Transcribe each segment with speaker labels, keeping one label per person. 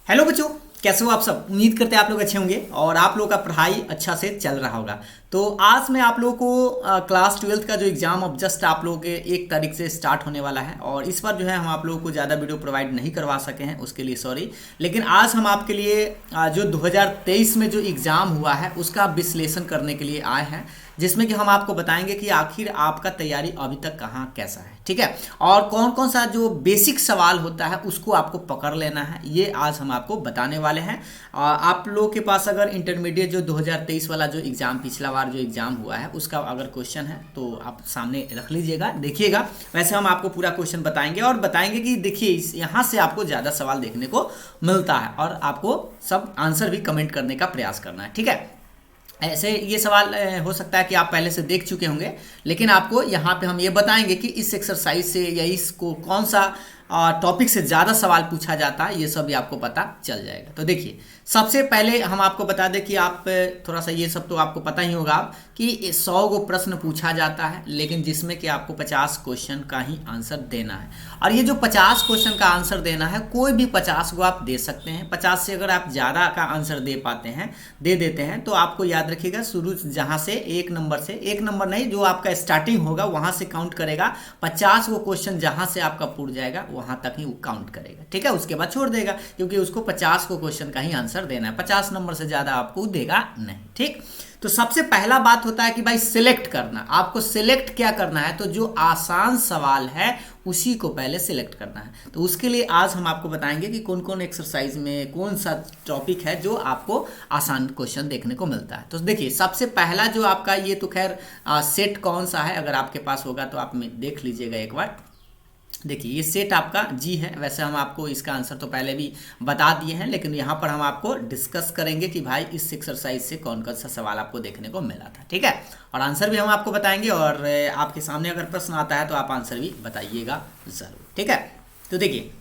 Speaker 1: Hello बच्चों, कैसे हो आप सब। उम्मीद करते हैं आप लोग अच्छे होंगे और आप लोगों का पढ़ाई अच्छा से चल रहा होगा। तो आज मैं आप लोगों को क्लास 12th का जो एग्ज़ाम अब जस्ट आप लोगों के 1 तारीख से स्टार्ट होने वाला है और इस बार जो है हम आप लोगों को ज़्यादा वीडियो प्रोवाइड नहीं करवा सके हैं, उसके लिए सॉरी। लेकिन आज हम आपके लिए जो 2023 में जो एग्ज़ाम हुआ है उसका विश्लेषण करने के लिए आए हैं, जिसमें कि हम आपको बताएंगे कि आखिर आपका तैयारी अभी तक कहाँ कैसा है, ठीक है। और कौन कौन सा जो बेसिक सवाल होता है उसको आपको पकड़ लेना है, ये आज हम आपको बताने वाले हैं। आप लोगों के पास अगर इंटरमीडिएट जो 2023 वाला जो एग्ज़ाम पिछला बार जो एग्ज़ाम हुआ है उसका अगर क्वेश्चन है तो आप सामने रख लीजिएगा, देखिएगा। वैसे हम आपको पूरा क्वेश्चन बताएंगे और बताएंगे कि देखिए यहाँ से आपको ज़्यादा सवाल देखने को मिलता है और आपको सब आंसर भी कमेंट करने का प्रयास करना है, ठीक है। ऐसे ये सवाल हो सकता है कि आप पहले से देख चुके होंगे, लेकिन आपको यहाँ पे हम ये बताएंगे कि इस एक्सरसाइज से या इसको कौन सा टॉपिक से ज़्यादा सवाल पूछा जाता है, ये सब भी आपको पता चल जाएगा। तो देखिए, सबसे पहले हम आपको बता दें कि आप थोड़ा सा ये सब तो आपको पता ही होगा कि 100 गो प्रश्न पूछा जाता है, लेकिन जिसमें कि आपको 50 क्वेश्चन का ही आंसर देना है। और ये जो 50 क्वेश्चन का आंसर देना है, कोई भी 50 को आप दे सकते हैं। 50 से अगर आप ज़्यादा का आंसर दे पाते हैं, दे देते हैं, तो आपको याद रखिएगा शुरू जहाँ से 1 नंबर से, 1 नंबर नहीं, जो आपका स्टार्टिंग होगा वहाँ से काउंट करेगा। 50 वो क्वेश्चन जहाँ से आपका पूर जाएगा वहाँ तक ही वो काउंट करेगा, ठीक है। उसके बाद छोड़ देगा, क्योंकि उसको 50 को क्वेश्चन का ही आंसर देना है। 50 नंबर से ज़्यादा आपको देगा नहीं, ठीक। तो सबसे पहला बात होता है कि भाई सिलेक्ट करना। आपको सिलेक्ट क्या करना है, तो जो आसान सवाल है उसी को पहले सिलेक्ट करना है। तो उसके लिए आज हम आपको बताएंगे कि कौन कौन एक्सरसाइज में कौन सा टॉपिक है जो आपको आसान क्वेश्चन देखने को मिलता है। तो देखिए, सबसे पहला जो आपका ये तो खैर सेट कौन सा है, अगर आपके पास होगा तो आप देख लीजिएगा एक बार। देखिए, ये सेट आपका जी है। वैसे हम आपको इसका आंसर तो पहले भी बता दिए हैं, लेकिन यहाँ पर हम आपको डिस्कस करेंगे कि भाई इस एक्सरसाइज से कौन कौन सा सवाल आपको देखने को मिला था, ठीक है। और आंसर भी हम आपको बताएंगे और आपके सामने अगर प्रश्न आता है तो आप आंसर भी बताइएगा ज़रूर, ठीक है। तो देखिए,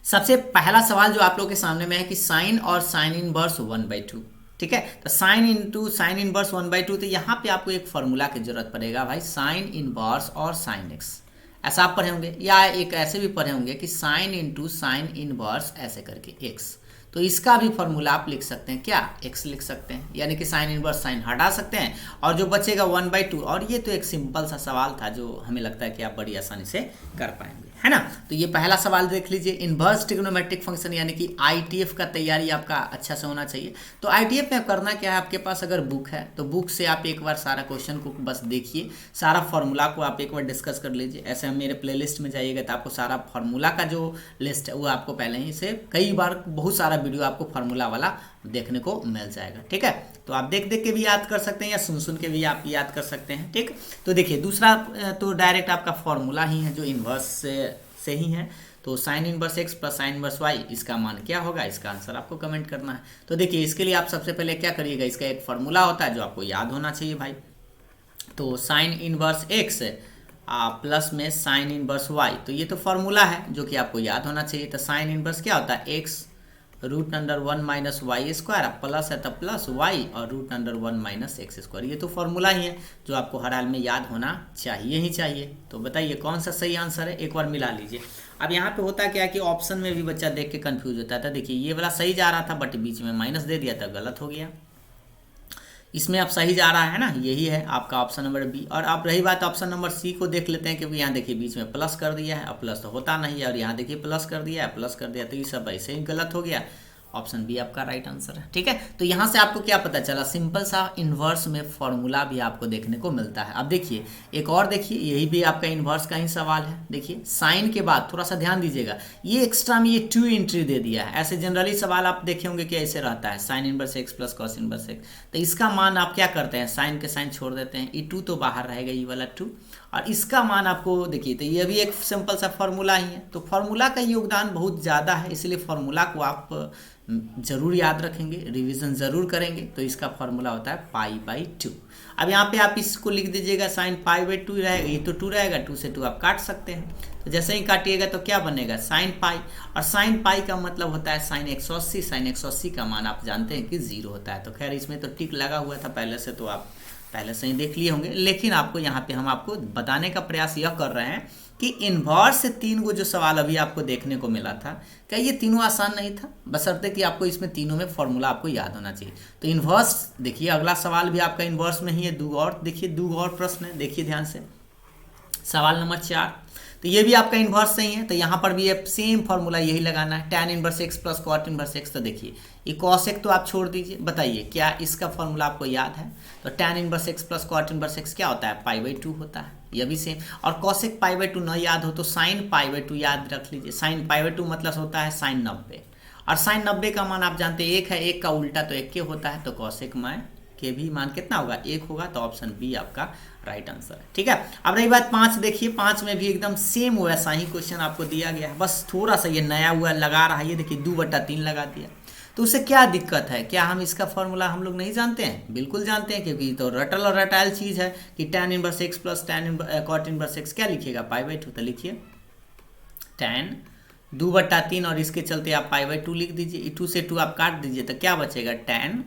Speaker 1: सबसे पहला सवाल जो आप लोग के सामने में है कि साइन और साइन इनवर्स 1/2, ठीक है। तो साइन इंटू साइन इनवर्स 1/2, तो यहाँ पे आपको एक फॉर्मूला की जरूरत पड़ेगा भाई, साइन इनवर्स और साइन एक्स। ऐसा आप पढ़े होंगे, या एक ऐसे भी पढ़े होंगे कि साइन इंटू साइन इनवर्स ऐसे करके एक्स। तो इसका भी फॉर्मूला आप लिख सकते हैं, क्या एक्स लिख सकते हैं, यानी कि साइन इनवर्स साइन हटा सकते हैं और जो बचेगा 1/2। और ये तो एक सिंपल सा सवाल था जो हमें लगता है कि आप बड़ी आसानी से कर पाएंगे, है ना। तो ये पहला सवाल देख लीजिए, इनवर्स ट्रिग्नोमेट्रिक फंक्शन यानी कि आईटीएफ का तैयारी आपका अच्छा से होना चाहिए। तो आईटीएफ में करना क्या है, आपके पास अगर बुक है तो बुक से आप एक बार सारा क्वेश्चन को बस देखिए, सारा फॉर्मूला को आप एक बार डिस्कस कर लीजिए। ऐसे हम मेरे प्लेलिस्ट में जाइएगा तो आपको सारा फॉर्मूला का जो लिस्ट है वो आपको पहले ही से कई बार बहुत सारा वीडियो आपको फार्मूला वाला देखने को मिल जाएगा, ठीक है। तो आप देख देख के भी याद कर सकते हैं या सुन सुन के भी आप याद कर सकते हैं, ठीक। तो देखिए, दूसरा तो डायरेक्ट आपका फॉर्मूला ही है जो इनवर्स से ही है। तो sine inverse x plus sine inverse y, इसका मान क्या होगा, इसका आंसर आपको कमेंट करना है। तो देखिए, इसके लिए आप सबसे पहले क्या करिएगा, इसका एक फॉर्मूला होता है जो आपको याद होना चाहिए भाई। तो साइन इनवर्स एक्स प्लस में साइन इनवर्स वाई, तो ये तो फॉर्मूला है जो कि आपको याद होना चाहिए। तो साइन इनवर्स क्या होता है, x root under 1 minus y square, plus है तो प्लस वाई और root under 1 minus x square. ये तो फॉर्मूला ही है जो आपको हर हाल में याद होना चाहिए ही चाहिए। तो बताइए कौन सा सही आंसर है, एक बार मिला लीजिए। अब यहाँ पे होता क्या कि ऑप्शन में भी बच्चा देख के कंफ्यूज होता था। देखिए, ये वाला सही जा रहा था बट बीच में माइनस दे दिया था, गलत हो गया। इसमें अब सही जा रहा है ना, यही है आपका ऑप्शन नंबर बी। और अब रही बात ऑप्शन नंबर सी को देख लेते हैं, क्योंकि यहाँ देखिए बीच में प्लस कर दिया है, अब प्लस तो होता नहीं है, और यहाँ देखिए प्लस कर दिया है, प्लस कर दिया, तो ये सब ऐसे ही गलत हो गया। ऑप्शन बी आपका राइट आंसर है, ठीक है। तो यहाँ से आपको क्या पता चला, सिंपल सा इन्वर्स में फॉर्मूला भी आपको देखने को मिलता है। अब देखिए एक और देखिए, यही भी आपका इन्वर्स का ही सवाल है। देखिए, साइन के बाद थोड़ा सा ध्यान दीजिएगा, ये एक्स्ट्रा में ये 2 एंट्री दे दिया है। ऐसे जनरली सवाल आप देखे होंगे कि ऐसे रहता है, sign inverse x plus cos inverse x. तो इसका मान आप क्या करते हैं, साइन के साइन छोड़ देते हैं, ये 2 तो बाहर रहेगा, ये वाला 2, और इसका मान आपको देखिए, तो ये भी एक सिंपल सा फॉर्मूला ही है। तो फॉर्मूला का योगदान बहुत ज़्यादा है, इसलिए फॉर्मूला को आप जरूर याद रखेंगे, रिवीजन जरूर करेंगे। तो इसका फॉर्मूला होता है π/2। अब यहाँ पे आप इसको लिख दीजिएगा, साइन π/2 रहेगा, ये तो 2 रहेगा, 2 से 2 आप काट सकते हैं। तो जैसे ही काटिएगा तो क्या बनेगा, साइन पाई, और साइन पाई का मतलब होता है साइन 180। साइन 180 का मान आप जानते हैं कि 0 होता है। तो खैर इसमें तो टिक लगा हुआ था पहले से, तो आप पहले से ही देख लिए होंगे, लेकिन आपको यहाँ पे हम आपको बताने का प्रयास यह कर रहे हैं कि इन्वर्स से 3 को जो सवाल अभी आपको देखने को मिला था, क्या ये तीनों आसान नहीं था? बशर्ते कि आपको इसमें तीनों में फॉर्मूला आपको याद होना चाहिए। तो इन्वर्स देखिए, अगला सवाल भी आपका इन्वर्स में ही है। दो और देखिए, दो और प्रश्न है, देखिए ध्यान से। सवाल नंबर 4, तो ये भी आपका इन्वर्स सही है। तो यहाँ पर भी सेम फॉर्मूला यही लगाना है, tan inverse x plus cot inverse x. तो देखिए ये cos एक तो आप छोड़ दीजिए, बताइए क्या इसका फॉर्मूला आपको याद है? तो tan inverse x plus cot inverse x क्या होता है? π/2 होता है, यह भी सेम। और cosec π/2 न याद हो तो sin π/2 याद रख लीजिए। sin π/2 मतलब होता है sin 90, और sin 90 का मान आप जानते हैं 1 है, 1 का उल्टा तो 1 के होता है। तो cosec में के भी मान कितना होगा? 1 होगा। तो ऑप्शन बी आपका राइट आंसर है। ठीक है, अब रही बात 5, देखिए 5 में भी एकदम सेम वैसा ही क्वेश्चन आपको दिया गया है, बस थोड़ा सा ये नया हुआ लगा रहा है। ये देखिए 2/3 लगा दिया। तो उससे क्या दिक्कत है? क्या हम इसका फॉर्मूला हम लोग नहीं जानते हैं? बिल्कुल जानते हैं, क्योंकि तो रटल और रटाइल चीज़ है कि tan inverse x plus cot inverse x क्या लिखिएगा? π/2। तो लिखिए tan 2/3 और इसके चलते आप π/2 लिख दीजिए। 2 से 2 आप काट दीजिए तो क्या बचेगा? tan,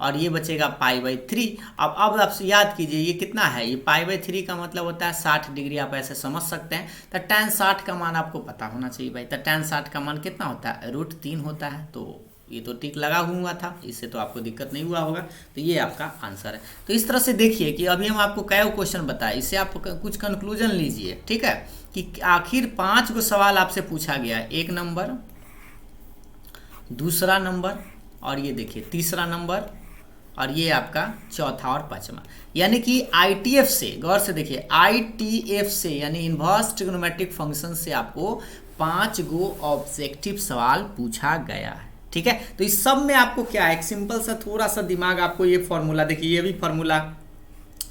Speaker 1: और ये बचेगा π/3। अब आप याद कीजिए ये कितना है? ये π/3 का मतलब होता है 60 डिग्री, आप ऐसे समझ सकते हैं। तो tan 60 का मान आपको पता होना चाहिए भाई। तो tan 60 का मान कितना होता है? √3 होता है। तो ये तो टिक लगा हुआ था, इससे तो आपको दिक्कत नहीं हुआ होगा। तो ये आपका आंसर है। तो इस तरह से देखिए कि अभी हम आपको कई क्वेश्चन बताए, इससे आप कुछ कंक्लूजन लीजिए। ठीक है, कि आखिर 5 को सवाल आपसे पूछा गया है। 1 नंबर, दूसरा नंबर, और ये देखिए तीसरा नंबर, और ये आपका चौथा और पांचवा। यानी कि ITF से, गौर से देखिए, ITF से यानी इन्वर्स ट्रिग्नोमेट्रिक फंक्शन से आपको 5 गो ऑब्जेक्टिव सवाल पूछा गया है। ठीक है, तो इस सब में आपको क्या है? एक सिंपल सा थोड़ा सा दिमाग आपको ये फॉर्मूला देखिए, ये भी फॉर्मूला,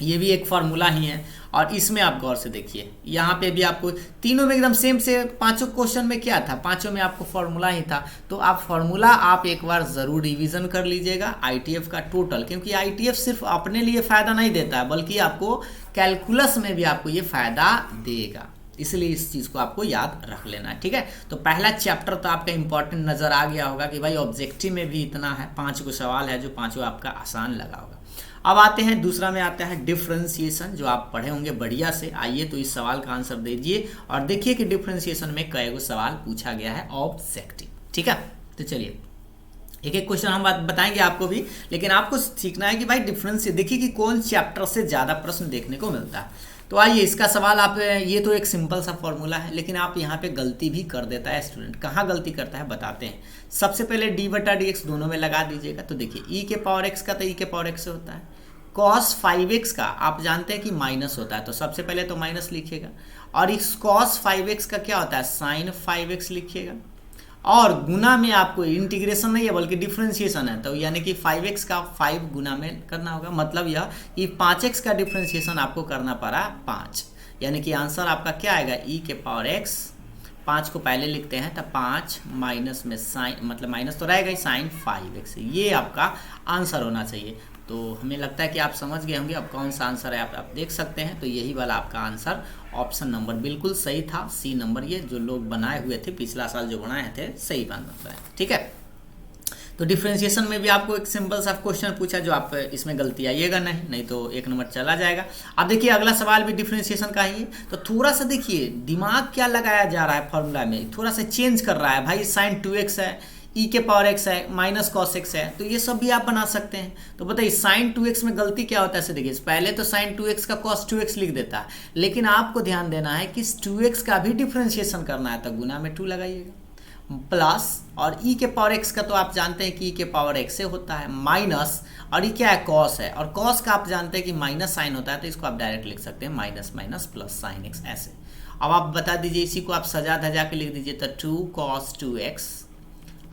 Speaker 1: ये भी एक फार्मूला ही है। और इसमें आप गौर से देखिए, यहाँ पे भी आपको तीनों में एकदम सेम से 5 क्वेश्चन में क्या था? 5 में आपको फार्मूला ही था। तो आप फार्मूला आप एक बार ज़रूर रिवीजन कर लीजिएगा ITF का टोटल, क्योंकि ITF सिर्फ अपने लिए फ़ायदा नहीं देता है, बल्कि आपको कैलकुलस में भी आपको ये फ़ायदा देगा। इसलिए इस चीज़ को आपको याद रख लेना है। ठीक है, तो पहला चैप्टर तो आपका इंपॉर्टेंट नज़र आ गया होगा कि भाई ऑब्जेक्टिव में भी इतना है, 5 को सवाल है जो 5 आपका आसान लगा होगा। अब आते हैं दूसरा में आता है डिफरेंशिएशन, जो आप पढ़े होंगे बढ़िया से। आइए तो इस सवाल का आंसर दीजिए और देखिए कि डिफरेंशिएशन में कई गो सवाल पूछा गया है ऑब्जेक्टिव। ठीक है, तो चलिए एक एक क्वेश्चन हम बताएंगे आपको भी, लेकिन आपको सीखना है कि भाई डिफरेंस देखिए कि कौन चैप्टर से ज़्यादा प्रश्न देखने को मिलता है। तो आइए इसका सवाल आप, ये तो एक सिंपल सा फॉर्मूला है, लेकिन आप यहाँ पे गलती भी कर देता है स्टूडेंट। कहाँ गलती करता है बताते हैं। सबसे पहले d/dx दोनों में लगा दीजिएगा। तो देखिए e⁻x का तो e⁻x से होता है, cos 5x का आप जानते हैं कि माइनस होता है, तो सबसे पहले तो माइनस लिखिएगा। और इस cos 5x का क्या होता है? sin 5x लिखिएगा। और गुना में आपको इंटीग्रेशन नहीं है बल्कि डिफरेंशिएशन है, तो यानी कि 5x का 5 गुना में करना होगा। मतलब यह कि 5x का डिफरेंशिएशन आपको करना पड़ा 5, यानी कि आंसर आपका क्या आएगा? e⁻x। 5 को पहले लिखते हैं तो 5 माइनस में साइन, मतलब माइनस तो रहेगा ही, sin 5x। ये आपका आंसर होना चाहिए। तो हमें लगता है कि आप समझ गए होंगे अब कौन सा आंसर है। आप देख सकते हैं, तो यही वाला आपका आंसर ऑप्शन नंबर बिल्कुल सही था, सी नंबर। ये जो लोग बनाए हुए थे पिछला साल जो बनाए थे, सही बात है। ठीक है, तो डिफरेंशिएशन में भी आपको एक सिंपल सा क्वेश्चन पूछा, जो आप इसमें गलती आइएगा नहीं तो 1 नंबर चला जाएगा। अब देखिए अगला सवाल भी डिफरेंशिएशन का ही है। तो थोड़ा सा देखिए दिमाग क्या लगाया जा रहा है फॉर्मूला में, थोड़ा सा चेंज कर रहा है। भाई sin 2x है, e⁻x है, माइनस cos x है, तो ये सब भी आप बना सकते हैं। तो बताइए sin 2x में गलती क्या होता है? ऐसे देखिए, पहले तो sin 2x का cos 2x लिख देता है, लेकिन आपको ध्यान देना है कि 2x का भी डिफरेंशिएशन करना है, तो गुना में 2 लगाइएगा। प्लस और e⁻x का तो आप जानते हैं कि e⁻x से होता है, माइनस, और ये क्या है? cos है, और cos का आप जानते हैं कि माइनस साइन होता है, तो इसको आप डायरेक्ट लिख सकते हैं minus minus plus sin x ऐसे। अब आप बता दीजिए, इसी को आप सजा धजा के लिख दीजिए, तो 2 cos 2x,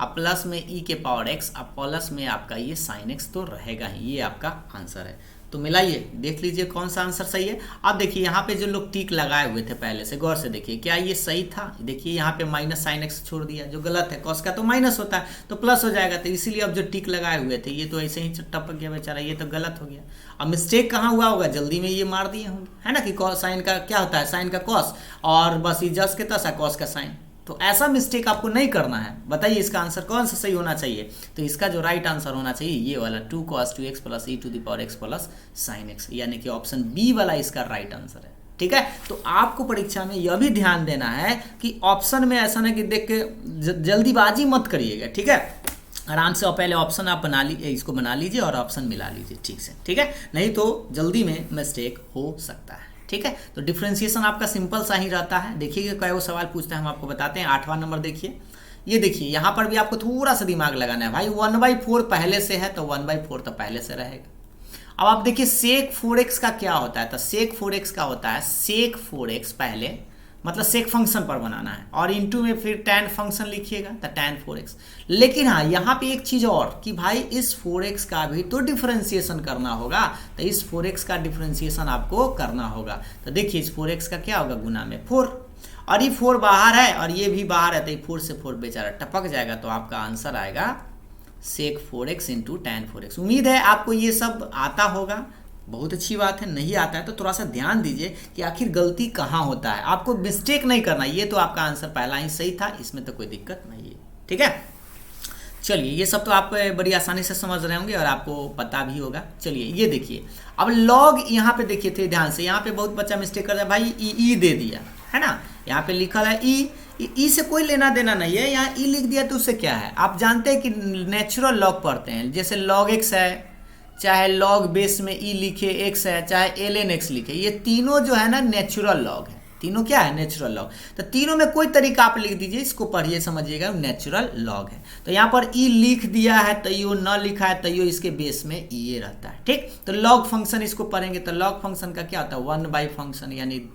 Speaker 1: अब प्लस में e⁻x, अब प्लस में आपका ये sin x तो रहेगा ही। ये आपका आंसर है। तो मिलाइए, देख लीजिए कौन सा आंसर सही है। अब देखिए यहाँ पे जो लोग टिक लगाए हुए थे पहले से, गौर से देखिए क्या ये सही था? देखिए यहाँ पे माइनस sin x छोड़ दिया, जो गलत है। cos का तो माइनस होता है तो प्लस हो जाएगा, तो इसीलिए अब जो टिक लगाए हुए थे ये तो ऐसे ही टपक गया बेचारा, ये तो गलत हो गया। अब मिस्टेक कहाँ हुआ होगा? जल्दी में ये मार दिए होंगे, है ना, कि साइन का क्या होता है? साइन का cos, और बस ये जस के तस है cos का साइन। तो ऐसा मिस्टेक आपको नहीं करना है। बताइए इसका आंसर कौन सा सही होना चाहिए? तो इसका जो राइट आंसर होना चाहिए ये वाला 2 cos 2x plus e⁻x plus sin x, यानी कि ऑप्शन बी वाला इसका राइट आंसर है। ठीक है। तो आपको परीक्षा में यह भी ध्यान देना है कि ऑप्शन में ऐसा ना कि देख के जल्दीबाजी मत करिएगा, ठीक है। आराम से और पहले ऑप्शन आप बना लीजिए, इसको बना लीजिए और ऑप्शन मिला लीजिए ठीक से, ठीक है, नहीं तो जल्दी में मिस्टेक हो सकता है, ठीक है। तो डिफ्रेंसिएशन आपका सिंपल सा ही रहता है। देखिए कई वो सवाल पूछते हैं, हम आपको बताते हैं। 8वां नंबर देखिए, ये देखिए यहाँ पर भी आपको थोड़ा सा दिमाग लगाना है भाई। 1/4 पहले से है तो 1/4 तो पहले से रहेगा। अब आप देखिए सेक 4x का क्या होता है, तो सेक 4x का होता है सेक 4x पहले मतलब सेक फंक्शन पर बनाना है और इनटू में फिर tan फंक्शन लिखिएगा तो tan 4x। लेकिन हाँ यहाँ पे एक चीज़ और कि भाई इस 4x का भी तो डिफरेंशिएशन करना होगा, तो इस 4x का डिफरेंशिएशन आपको करना होगा। तो देखिए इस 4x का क्या होगा, गुना में 4, और ये 4 बाहर है और ये भी बाहर है, तो ये 4 से 4 बेचारा टपक जाएगा। तो आपका आंसर आएगा सेक 4x इंटू tan 4x। उम्मीद है आपको ये सब आता होगा, बहुत अच्छी बात है। नहीं आता है तो थोड़ा सा ध्यान दीजिए कि आखिर गलती कहाँ होता है, आपको मिस्टेक नहीं करना। ये तो आपका आंसर पहला ही सही था, इसमें तो कोई दिक्कत नहीं है, ठीक है। चलिए ये सब तो आप बड़ी आसानी से समझ रहे होंगे और आपको पता भी होगा। चलिए ये देखिए अब लॉग यहाँ पे देखिए थे ध्यान से, यहाँ पे बहुत बच्चा मिस्टेक करता है भाई, ई दे दिया है ना, यहाँ पे लिखा है ई से कोई लेना देना नहीं है, यहाँ ई लिख दिया तो उससे क्या है। आप जानते हैं कि नेचुरल लॉग पढ़ते हैं, जैसे लॉग एक्स है, चाहे लॉग बेस में ई लिखे एक्स है, चाहे ln x लिखे, ये तीनों जो है ना नेचुरल लॉग है। तीनों क्या है, नेचुरल लॉग। तो तीनों में कोई तरीका आप लिख दीजिए, इसको पढ़िए समझिएगा, नेचुरल लॉग है। तो यहाँ पर ई लिख दिया है तैयो, न लिखा है तैयो, इसके बेस में ई रहता है, ठीक। तो लॉग फंक्शन इसको पढ़ेंगे तो लॉग फंक्शन का क्या होता है, 1/, फंक्शन यानी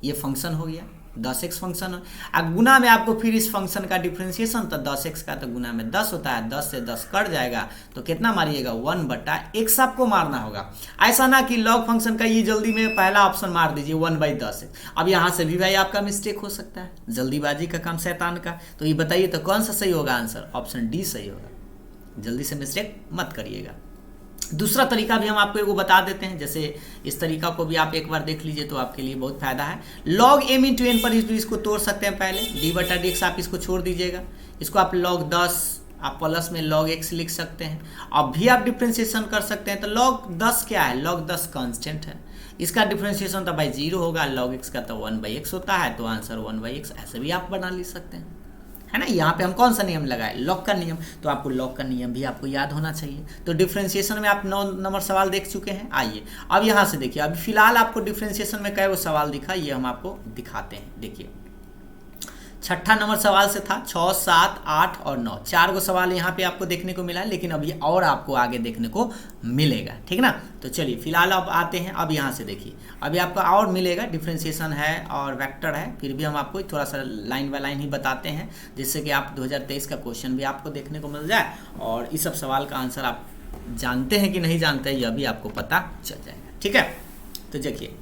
Speaker 1: ये फंक्शन हो गया 10x फंक्शन। अब गुना में आपको फिर इस फंक्शन का डिफरेंशिएशन, तो 10x का तो गुना में 10 होता है, 10 से 10 कट जाएगा तो कितना मारिएगा, 1/x आपको मारना होगा। ऐसा ना कि लॉग फंक्शन का ये जल्दी में पहला ऑप्शन मार दीजिए 1/10। अब यहाँ से भी भाई आपका मिस्टेक हो सकता है, जल्दीबाजी का काम शैतान का। तो ये बताइए तो कौन सा सही होगा आंसर, ऑप्शन डी सही होगा। जल्दी से मिस्टेक मत करिएगा। दूसरा तरीका भी हम आपको एगो बता देते हैं, जैसे इस तरीका को भी आप एक बार देख लीजिए तो आपके लिए बहुत फायदा है। log m इंटू एन पर इसको तोड़ सकते हैं, पहले d/dx आप इसको छोड़ दीजिएगा, इसको आप log 10 आप प्लस में log x लिख सकते हैं। अब भी आप डिफ्रेंशिएशन कर सकते हैं, तो log 10 क्या है, log 10 कांस्टेंट है, इसका डिफ्रेंशिएशन तो भाई 0 होगा, log x का तो 1/x होता है, तो आंसर 1/x ऐसे भी आप बना ले सकते हैं, है ना। यहाँ पे हम कौन सा नियम लगाए, लॉग का नियम, तो आपको लॉग का नियम भी आपको याद होना चाहिए। तो डिफरेंशिएशन में आप 9 नंबर सवाल देख चुके हैं। आइए अब यहाँ से देखिए, अभी फिलहाल आपको डिफरेंशिएशन में कई वो सवाल दिखा, ये हम आपको दिखाते हैं। देखिए 6ठा नंबर सवाल से था, 6, 7, 8 और 9, 4 गो सवाल यहाँ पे आपको देखने को मिला है, लेकिन अभी और आपको आगे देखने को मिलेगा, ठीक ना। तो चलिए फिलहाल अब आते हैं, अब यहाँ से देखिए अभी आपको और मिलेगा, डिफरेंशिएशन है और वेक्टर है, फिर भी हम आपको थोड़ा सा लाइन बाय लाइन ही बताते हैं, जिससे कि आप 2023 का क्वेश्चन भी आपको देखने को मिल जाए और इस सब सवाल का आंसर आप जानते हैं कि नहीं जानते हैं यह भी आपको पता चल जाएगा, ठीक है। तो देखिए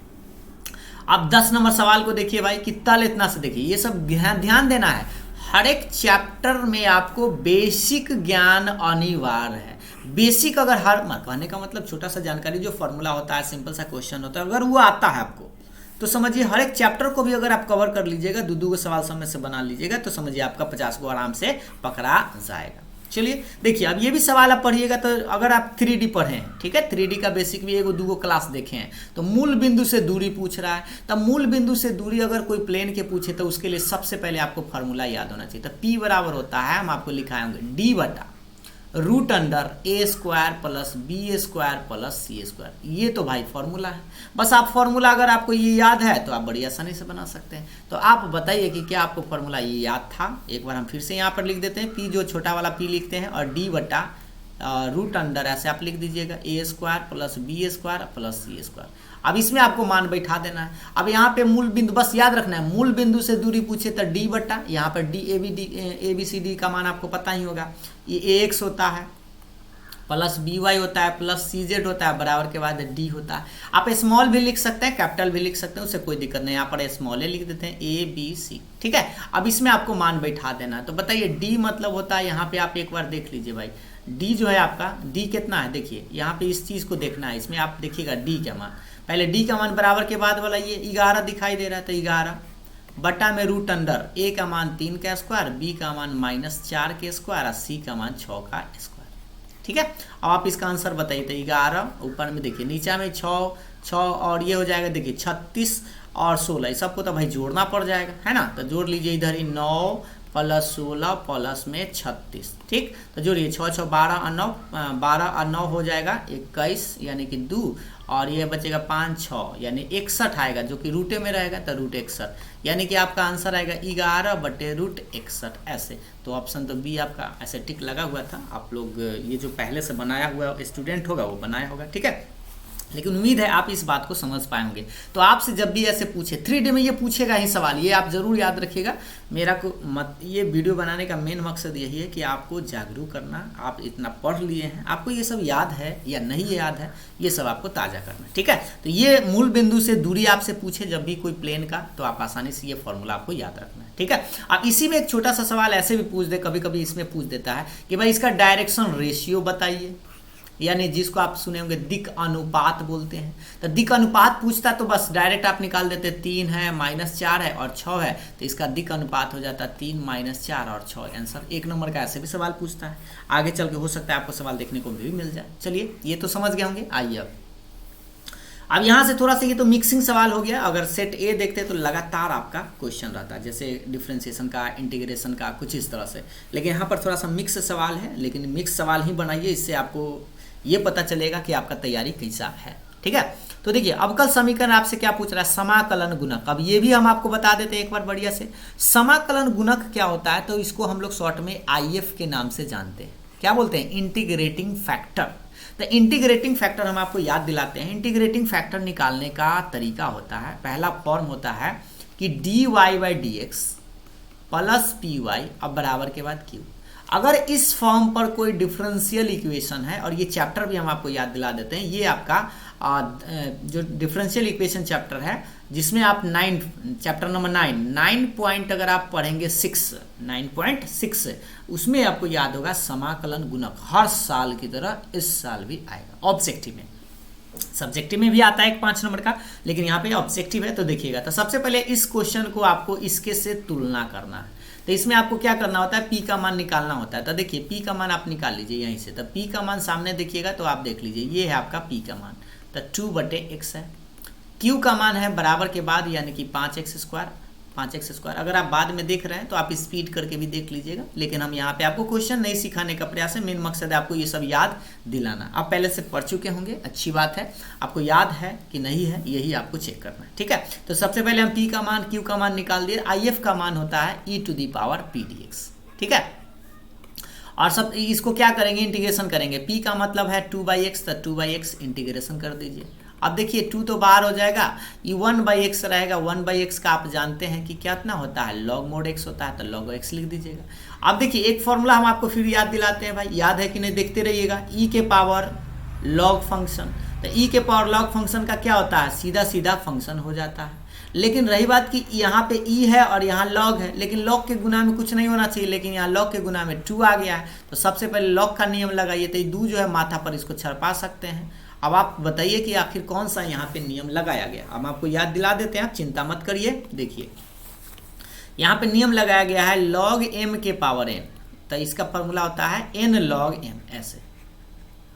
Speaker 1: अब 10 नंबर सवाल को देखिए भाई, कितना इतना से देखिए, ये सब ध्यान देना है। हर एक चैप्टर में आपको बेसिक ज्ञान अनिवार्य है। बेसिक अगर हर कहने का मतलब छोटा सा जानकारी, जो फॉर्मूला होता है, सिंपल सा क्वेश्चन होता है, अगर वो आता है आपको तो समझिए हर एक चैप्टर को भी अगर आप कवर कर लीजिएगा, 2-2 सवाल समय से बना लीजिएगा, तो समझिए आपका 50 को आराम से पकड़ा जाएगा। चलिए देखिए अब ये भी सवाल आप पढ़िएगा, तो अगर आप 3D पढ़ें, ठीक है, 3D का बेसिक भी 1-2 क्लास देखे हैं, तो मूल बिंदु से दूरी पूछ रहा है, तब मूल बिंदु से दूरी अगर कोई प्लेन के पूछे तो उसके लिए सबसे पहले आपको फार्मूला याद होना चाहिए। तो P बराबर होता है, हम आपको लिखाएंगे d/√a² plus b² plus c²। ये तो भाई फॉर्मूला है, बस आप फॉर्मूला अगर आपको ये याद है तो आप बड़ी आसानी से बना सकते हैं। तो आप बताइए कि क्या आपको फॉर्मूला ये याद था। एक बार हम फिर से यहाँ पर लिख देते हैं, p जो छोटा वाला p लिखते हैं और d/√, ऐसे आप लिख दीजिएगा a² plus b² plus c²। अब इसमें आपको मान बैठा देना है। अब यहाँ पे मूल बिंदु बस याद रखना है, मूल बिंदु से दूरी पूछे तो d/, यहाँ पर ABCD का मान आपको पता ही होगा, ये ax होता है प्लस by होता है प्लस cz होता है, बराबर के बाद d होता है। आप स्मॉल भी लिख सकते हैं, कैपिटल भी लिख सकते हैं, उससे कोई दिक्कत नहीं। यहाँ पर स्मॉल लिख देते हैं ABC, ठीक है। अब इसमें आपको मान बैठा देना है। तो बताइए d मतलब होता है, यहाँ पे आप एक बार देख लीजिए भाई, d जो है आपका, d कितना है, देखिए यहाँ पे इस चीज़ को देखना है, इसमें आप देखिएगा d का मान, पहले d का मान बराबर के बाद वाला ये 11 दिखाई दे रहा है, तो 11 बटा में √, a का मान 3 का स्क्वायर, b का मान -4 के स्क्वायर और c का मान 6 का स्क्वायर, ठीक है। अब आप इसका आंसर बताइए। तो 11 ऊपर में देखिए, नीचा में 6 और ये हो जाएगा देखिए 36 और 16, इस सबको तो भाई जोड़ना पड़ जाएगा, है ना। तो जोड़ लीजिए इधर ही 9 प्लस 16 प्लस में 36, ठीक। तो जोड़िए 6 6 12 और 9, 12 और 9 हो जाएगा 21 यानी कि 2, और ये बचेगा 5 6 यानी 61 आएगा, जो कि रूटे में रहेगा तो रूट 61, यानी कि आपका आंसर आएगा 11/√61 ऐसे। तो ऑप्शन तो बी आपका ऐसे टिक लगा हुआ था। आप लोग ये जो पहले से बनाया हुआ स्टूडेंट होगा वो बनाया होगा, ठीक है। लेकिन उम्मीद है आप इस बात को समझ पाए होंगे। तो आपसे जब भी ऐसे पूछे 3D में ये पूछेगा ही सवाल, ये आप ज़रूर याद रखिएगा। मेरा को ये वीडियो बनाने का मेन मकसद यही है कि आपको जागरूक करना। आप इतना पढ़ लिए हैं, आपको ये सब याद है या नहीं याद है, ये सब आपको ताज़ा करना, ठीक है। तो ये मूल बिंदु से दूरी आपसे पूछे जब भी कोई प्लेन का, तो आप आसानी से ये फॉर्मूला आपको याद रखना है, ठीक है। अब इसी में एक छोटा सा सवाल ऐसे भी पूछ दे, कभी कभी इसमें पूछ देता है कि भाई इसका डायरेक्शन रेशियो बताइए, यानी जिसको आप सुने होंगे दिक् अनुपात बोलते हैं। तो दिक् अनुपात पूछता तो बस डायरेक्ट आप निकाल देते, 3 है -4 है और 6 है, तो इसका दिक् अनुपात हो जाता 3 -4 और 6 आंसर। 1 नंबर का ऐसे भी सवाल पूछता है। आगे चल के हो सकता है आपको सवाल देखने को भी मिल जाए। चलिए ये तो समझ गए होंगे। आइए अब यहाँ से थोड़ा सा ये तो मिक्सिंग सवाल हो गया। अगर सेट ए देखते तो लगातार आपका क्वेश्चन रहता है, जैसे डिफरेंशिएशन का, इंटीग्रेशन का, कुछ इस तरह से। लेकिन यहाँ पर थोड़ा सा मिक्स सवाल है, लेकिन मिक्स सवाल ही बनाइए, इससे आपको ये पता चलेगा कि आपका तैयारी कैसा है, ठीक है। तो देखिए अवकल समीकरण आपसे क्या पूछ रहा है, समाकलन गुणक। अब ये भी हम आपको बता देते हैं एक बार बढ़िया से। समाकलन गुणक क्या होता है, तो इसको हम लोग शॉर्ट में IF के नाम से जानते हैं। क्या बोलते हैं, इंटीग्रेटिंग फैक्टर। तो इंटीग्रेटिंग फैक्टर हम आपको याद दिलाते हैं। इंटीग्रेटिंग फैक्टर निकालने का तरीका होता है, पहला फॉर्म होता है कि dy/dx प्लस py अब बराबर के बाद q। अगर इस फॉर्म पर कोई डिफरेंशियल इक्वेशन है, और ये चैप्टर भी हम आपको याद दिला देते हैं, ये आपका जो डिफरेंशियल इक्वेशन चैप्टर है, जिसमें आप चैप्टर नंबर 9 पॉइंट अगर आप पढ़ेंगे 9.6, उसमें आपको याद होगा समाकलन गुणक। हर साल की तरह इस साल भी आएगा ऑब्जेक्टिव में। सब्जेक्टिव में भी आता है एक 5 नंबर का, लेकिन यहाँ पे ऑब्जेक्टिव है तो देखिएगा। तो सबसे पहले इस क्वेश्चन को आपको इसके से तुलना करना है। तो इसमें आपको क्या करना होता है, P का मान निकालना होता है। तो देखिए P का मान आप निकाल लीजिए यहीं से। तो P का मान सामने देखिएगा तो आप देख लीजिए, ये है आपका P का मान, तो 2/x है। Q का मान है बराबर के बाद यानी कि 5x²। अगर आप बाद में देख रहे हैं तो आप स्पीड करके भी देख लीजिएगा, लेकिन हम यहाँ पे आपको क्वेश्चन नहीं सिखाने का प्रयास है। मेन मकसद है आपको ये सब याद दिलाना। आप पहले से पढ़ चुके होंगे, अच्छी बात है। आपको याद है कि नहीं है, यही आपको चेक करना है, ठीक है। तो सबसे पहले हम P का मान, Q का मान निकाल दिए। IF का मान होता है e⁻p⁴dx, ठीक है। और सब इसको क्या करेंगे, इंटीग्रेशन करेंगे। P का मतलब है 2/x, तो 2/x इंटीग्रेशन कर दीजिए। अब देखिए 2 तो बाहर हो जाएगा, ये 1/x रहेगा। 1/x का आप जानते हैं कि कितना होता है, log mod x होता है, तो log x लिख दीजिएगा। अब देखिए एक फॉर्मूला हम आपको फिर याद दिलाते हैं भाई, याद है कि नहीं देखते रहिएगा। e के पावर log फंक्शन, तो e के पावर log फंक्शन का क्या होता है, सीधा सीधा फंक्शन हो जाता है। लेकिन रही बात कि यहाँ पे e है और यहाँ log है, लेकिन log के गुना में कुछ नहीं होना चाहिए, लेकिन यहाँ log के गुना में 2 आ गया है। तो सबसे पहले log का नियम लगाइए, तो 2 जो है माथा पर इसको छरपा सकते हैं। अब आप बताइए कि आखिर कौन सा यहाँ पे नियम लगाया गया। हम आपको याद दिला देते हैं, आप चिंता मत करिए। देखिए यहाँ पे नियम लगाया गया है log m के पावर n, तो इसका फॉर्मूला होता है n log m। ऐसे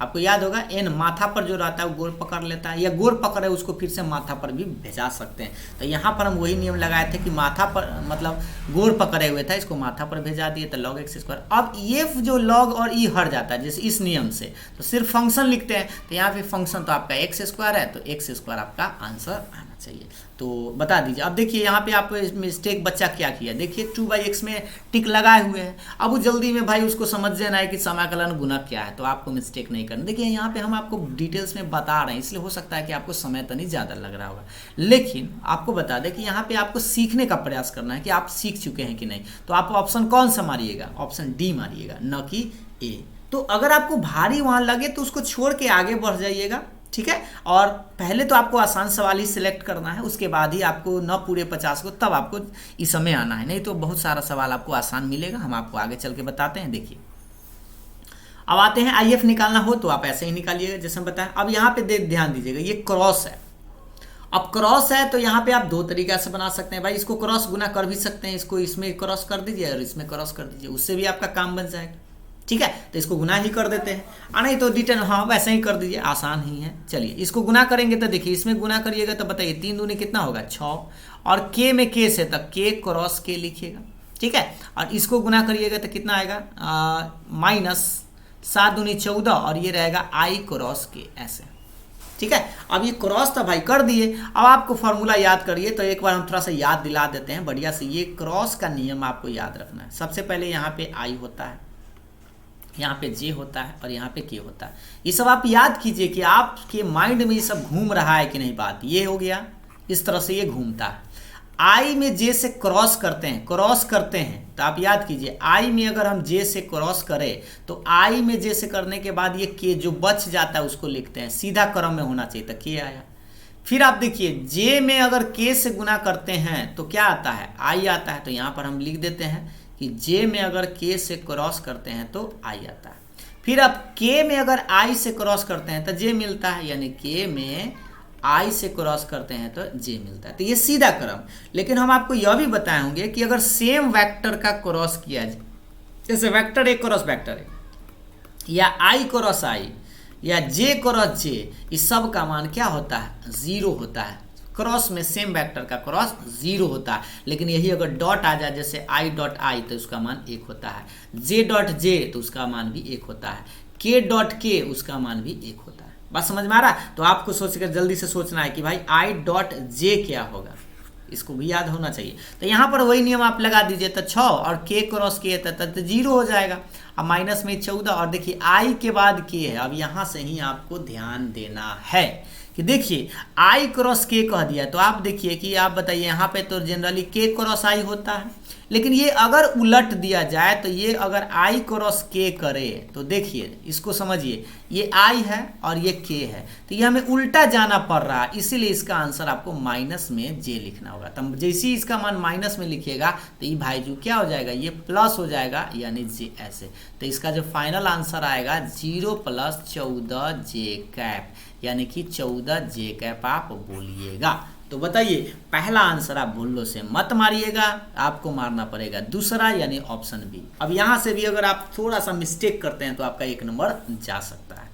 Speaker 1: आपको याद होगा, n माथा पर जो रहता है वो गोर पकड़ लेता है, या गोर पकड़े उसको फिर से माथा पर भी भेजा सकते हैं। तो यहाँ पर हम वही नियम लगाए थे कि माथा पर मतलब गोर पकड़े हुए था, इसको माथा पर भेजा दिए, तो log x²। अब ये जो log और e हट जाता है जैसे इस नियम से, तो सिर्फ फंक्शन लिखते हैं। तो यहाँ पे फंक्शन तो आपका x² है, तो x² आपका आंसर आना चाहिए। तो बता दीजिए। अब देखिए यहाँ पे आप मिस्टेक बच्चा क्या किया, देखिए 2/x में टिक लगाए हुए हैं। अब वो जल्दी में भाई उसको समझ जाना है कि समाकलन गुणक क्या है, तो आपको मिस्टेक नहीं करना। देखिए यहाँ पे हम आपको डिटेल्स में बता रहे हैं, इसलिए हो सकता है कि आपको समय तो नहीं ज़्यादा लग रहा होगा, लेकिन आपको बता दें कि यहाँ पे आपको सीखने का प्रयास करना है कि आप सीख चुके हैं कि नहीं। तो आप ऑप्शन कौन सा मारिएगा, ऑप्शन डी मारिएगा, न कि ए। तो अगर आपको भारी वहाँ लगे तो उसको छोड़ के आगे बढ़ जाइएगा, ठीक है। और पहले तो आपको आसान सवाल ही सिलेक्ट करना है, उसके बाद ही आपको न पूरे 50 को, तब आपको इस समय आना है, नहीं तो बहुत सारा सवाल आपको आसान मिलेगा। हम आपको आगे चल के बताते हैं। देखिए अब आते हैं, IF निकालना हो तो आप ऐसे ही निकालिएगा जैसे हम बताएं। अब यहाँ पे ध्यान दीजिएगा, ये क्रॉस है। अब क्रॉस है तो यहाँ पे आप 2 तरीका से बना सकते हैं भाई। इसको क्रॉस गुना कर भी सकते हैं, इसको इसमें क्रॉस कर दीजिए और इसमें क्रॉस कर दीजिए, उससे भी आपका काम बन जाएगा, ठीक है, तो इसको गुना ही कर देते हैं, नहीं तो डिटेल हाँ वैसे ही कर दीजिए, आसान ही है। चलिए इसको गुना करेंगे तो देखिए इसमें गुना करिएगा तो बताइए 3 दूनी कितना होगा 6, और के में के से तक के क्रॉस के लिखिएगा, ठीक है। और इसको गुना करिएगा तो कितना आएगा -7 दूनी 14, और ये रहेगा आई क्रॉस के ऐसे, ठीक है। अब ये क्रॉस तो भाई कर दिए, अब आपको फॉर्मूला याद करिए, तो एक बार हम थोड़ा सा याद दिला देते हैं बढ़िया से। ये क्रॉस का नियम आपको याद रखना है। सबसे पहले यहाँ पे आई होता है, यहाँ पे जे होता है, और यहाँ पे के होता है। ये सब आप याद कीजिए कि आपके माइंड में ये सब घूम रहा है कि नहीं। बात ये हो गया, इस तरह से ये घूमता है। आई में जे से क्रॉस करते हैं तो आप याद कीजिए, आई में अगर हम जे से क्रॉस करें तो आई में जे से करने के बाद ये के जो बच जाता है उसको लिखते हैं, सीधा क्रम में होना चाहिए, तो के आया। फिर आप देखिए जे में अगर के से गुना करते हैं तो क्या आता है, आई आता है, तो यहाँ पर हम लिख देते हैं कि जे में अगर के से क्रॉस करते हैं तो आई आता है। फिर अब के में अगर आई से क्रॉस करते हैं तो जे मिलता है, यानी के में आई से क्रॉस करते हैं तो जे मिलता है। तो ये सीधा क्रम। लेकिन हम आपको यह भी बताए होंगे कि अगर सेम वेक्टर का क्रॉस किया जाए, जैसे वेक्टर ए क्रॉस वेक्टर है, या आई क्रॉस आई, या जे क्रॉस जे, इस सब का मान क्या होता है, 0 होता है। क्रॉस में सेम वेक्टर का क्रॉस 0 होता है। लेकिन यही अगर डॉट आ जाए, जैसे आई डॉट आई, तो उसका मान 1 होता है। जे डॉट जे, तो उसका मान भी 1 होता है। के डॉट के, उसका मान भी 1 होता है। बात समझ में आ रहा है? तो आपको सोचकर जल्दी से सोचना है कि भाई आई डॉट जे क्या होगा, इसको भी याद होना चाहिए। तो यहाँ पर वही नियम आप लगा दीजिए, तो 6 और के क्रॉस के तो 0 हो जाएगा। अब माइनस में 14, और देखिए आई के बाद के है। अब यहाँ से ही आपको ध्यान देना है कि देखिए आई क्रॉस के कह दिया, तो आप देखिए कि आप बताइए, यहाँ पे तो जनरली के क्रॉस आई होता है, लेकिन ये अगर उलट दिया जाए तो ये अगर आई क्रॉस के करे तो देखिए इसको समझिए, ये आई है और ये के है, तो ये हमें उल्टा जाना पड़ रहा है, इसीलिए इसका आंसर आपको माइनस में जे लिखना होगा। तब जैसे ही इसका मान माइनस में लिखिएगा तो ये भाईजू क्या हो जाएगा, ये प्लस हो जाएगा, यानी जे ऐसे। तो इसका जो फाइनल आंसर आएगा 0 + 14 जे कैप, यानी कि 14 जे कैप आप बोलिएगा। तो बताइए, पहला आंसर आप भूलो से मत मारिएगा, आपको मारना पड़ेगा दूसरा, यानी ऑप्शन बी। अब यहाँ से भी अगर आप थोड़ा सा मिस्टेक करते हैं तो आपका 1 नंबर जा सकता है।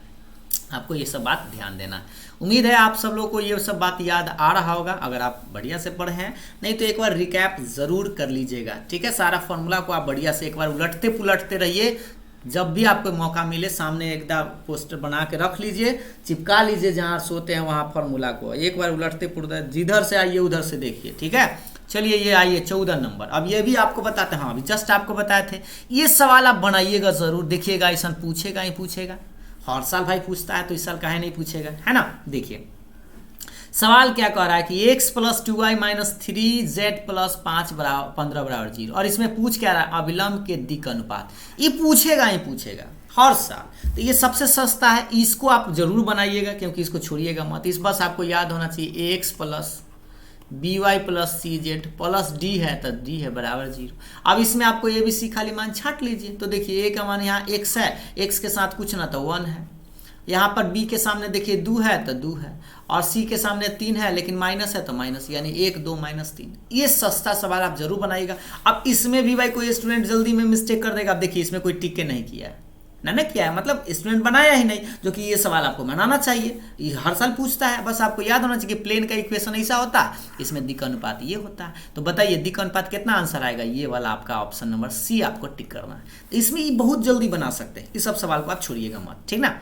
Speaker 1: आपको ये सब बात ध्यान देना है। उम्मीद है आप सब लोगों को ये सब बात याद आ रहा होगा, अगर आप बढ़िया से पढ़े हैं। नहीं तो एक बार रिकैप ज़रूर कर लीजिएगा, ठीक है। सारा फॉर्मूला को आप बढ़िया से एक बार उलटते पुलटते रहिए। जब भी आपको मौका मिले सामने एकदम पोस्टर बना के रख लीजिए, चिपका लीजिए जहाँ सोते हैं वहाँ फार्मूला को, एक बार उलटते पुलटते, जिधर से आइए उधर से देखिए, ठीक है। चलिए ये आइए 14 नंबर। अब ये भी आपको बताते हैं, हाँ अभी जस्ट आपको बताए थे, ये सवाल आप बनाइएगा ज़रूर, देखिएगा ऐसा पूछेगा ही पूछेगा। हर साल भाई पूछता है तो इस साल काहे नहीं पूछेगा, है ना। देखिए सवाल क्या कह रहा है कि x + 2y - 3z + 5 = 15 = 0, और इसमें पूछ क्या रहा है, अविलंब के दिक् अनुपात। ये पूछेगा ही पूछेगा हर साल। तो ये सबसे सस्ता है, इसको आप जरूर बनाइएगा, क्योंकि इसको छोड़िएगा मत। इस बस आपको याद होना चाहिए x + by + cz + d है तो d है = 0। अब इसमें आपको ये भी सी खाली मान छाट लीजिए, तो देखिए a का मान यहाँ x है, x के साथ कुछ ना तो 1 है। यहाँ पर b के सामने देखिए 2 है तो 2 है, और c के सामने 3 है लेकिन माइनस है तो माइनस, यानी 1 2 - 3। ये सस्ता सवाल आप जरूर बनाइएगा। अब इसमें भी भाई कोई स्टूडेंट जल्दी में मिस्टेक कर देगा। अब देखिए इसमें कोई टिक के नहीं किया है ना किया है, मतलब स्टूडेंट बनाया ही नहीं, जो कि ये सवाल आपको बनाना चाहिए। ये हर साल पूछता है, बस आपको याद होना चाहिए कि प्लेन का इक्वेशन ऐसा होता है, इसमें दिक् अनुपात ये होता है। तो बताइए दिक् अनुपात कितना आंसर आएगा, ये वाला आपका ऑप्शन नंबर सी आपको टिक करना है। तो इसमें ये बहुत जल्दी बना सकते हैं, इस सब सवाल को आप छोड़िएगा मत, ठीक ना।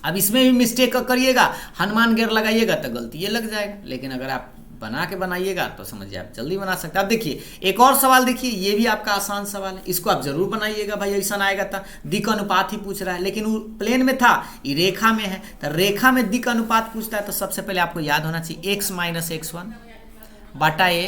Speaker 1: अब इसमें भी मिस्टेक करिएगा, हनुमान गियर लगाइएगा तो गलती ये लग जाएगा, लेकिन अगर आप बना के बनाइएगा तो समझिए आप जल्दी बना सकते हैं। अब देखिए एक और सवाल देखिए, ये भी आपका आसान सवाल है, इसको आप जरूर बनाइएगा भाई। ऐसा आएगा था दिक् अनुपात ही पूछ रहा है, लेकिन वो प्लेन में था, ये रेखा में है, तो रेखा में दिक् अनुपात पूछता है। तो सबसे पहले आपको याद होना चाहिए x - x1 बटा a,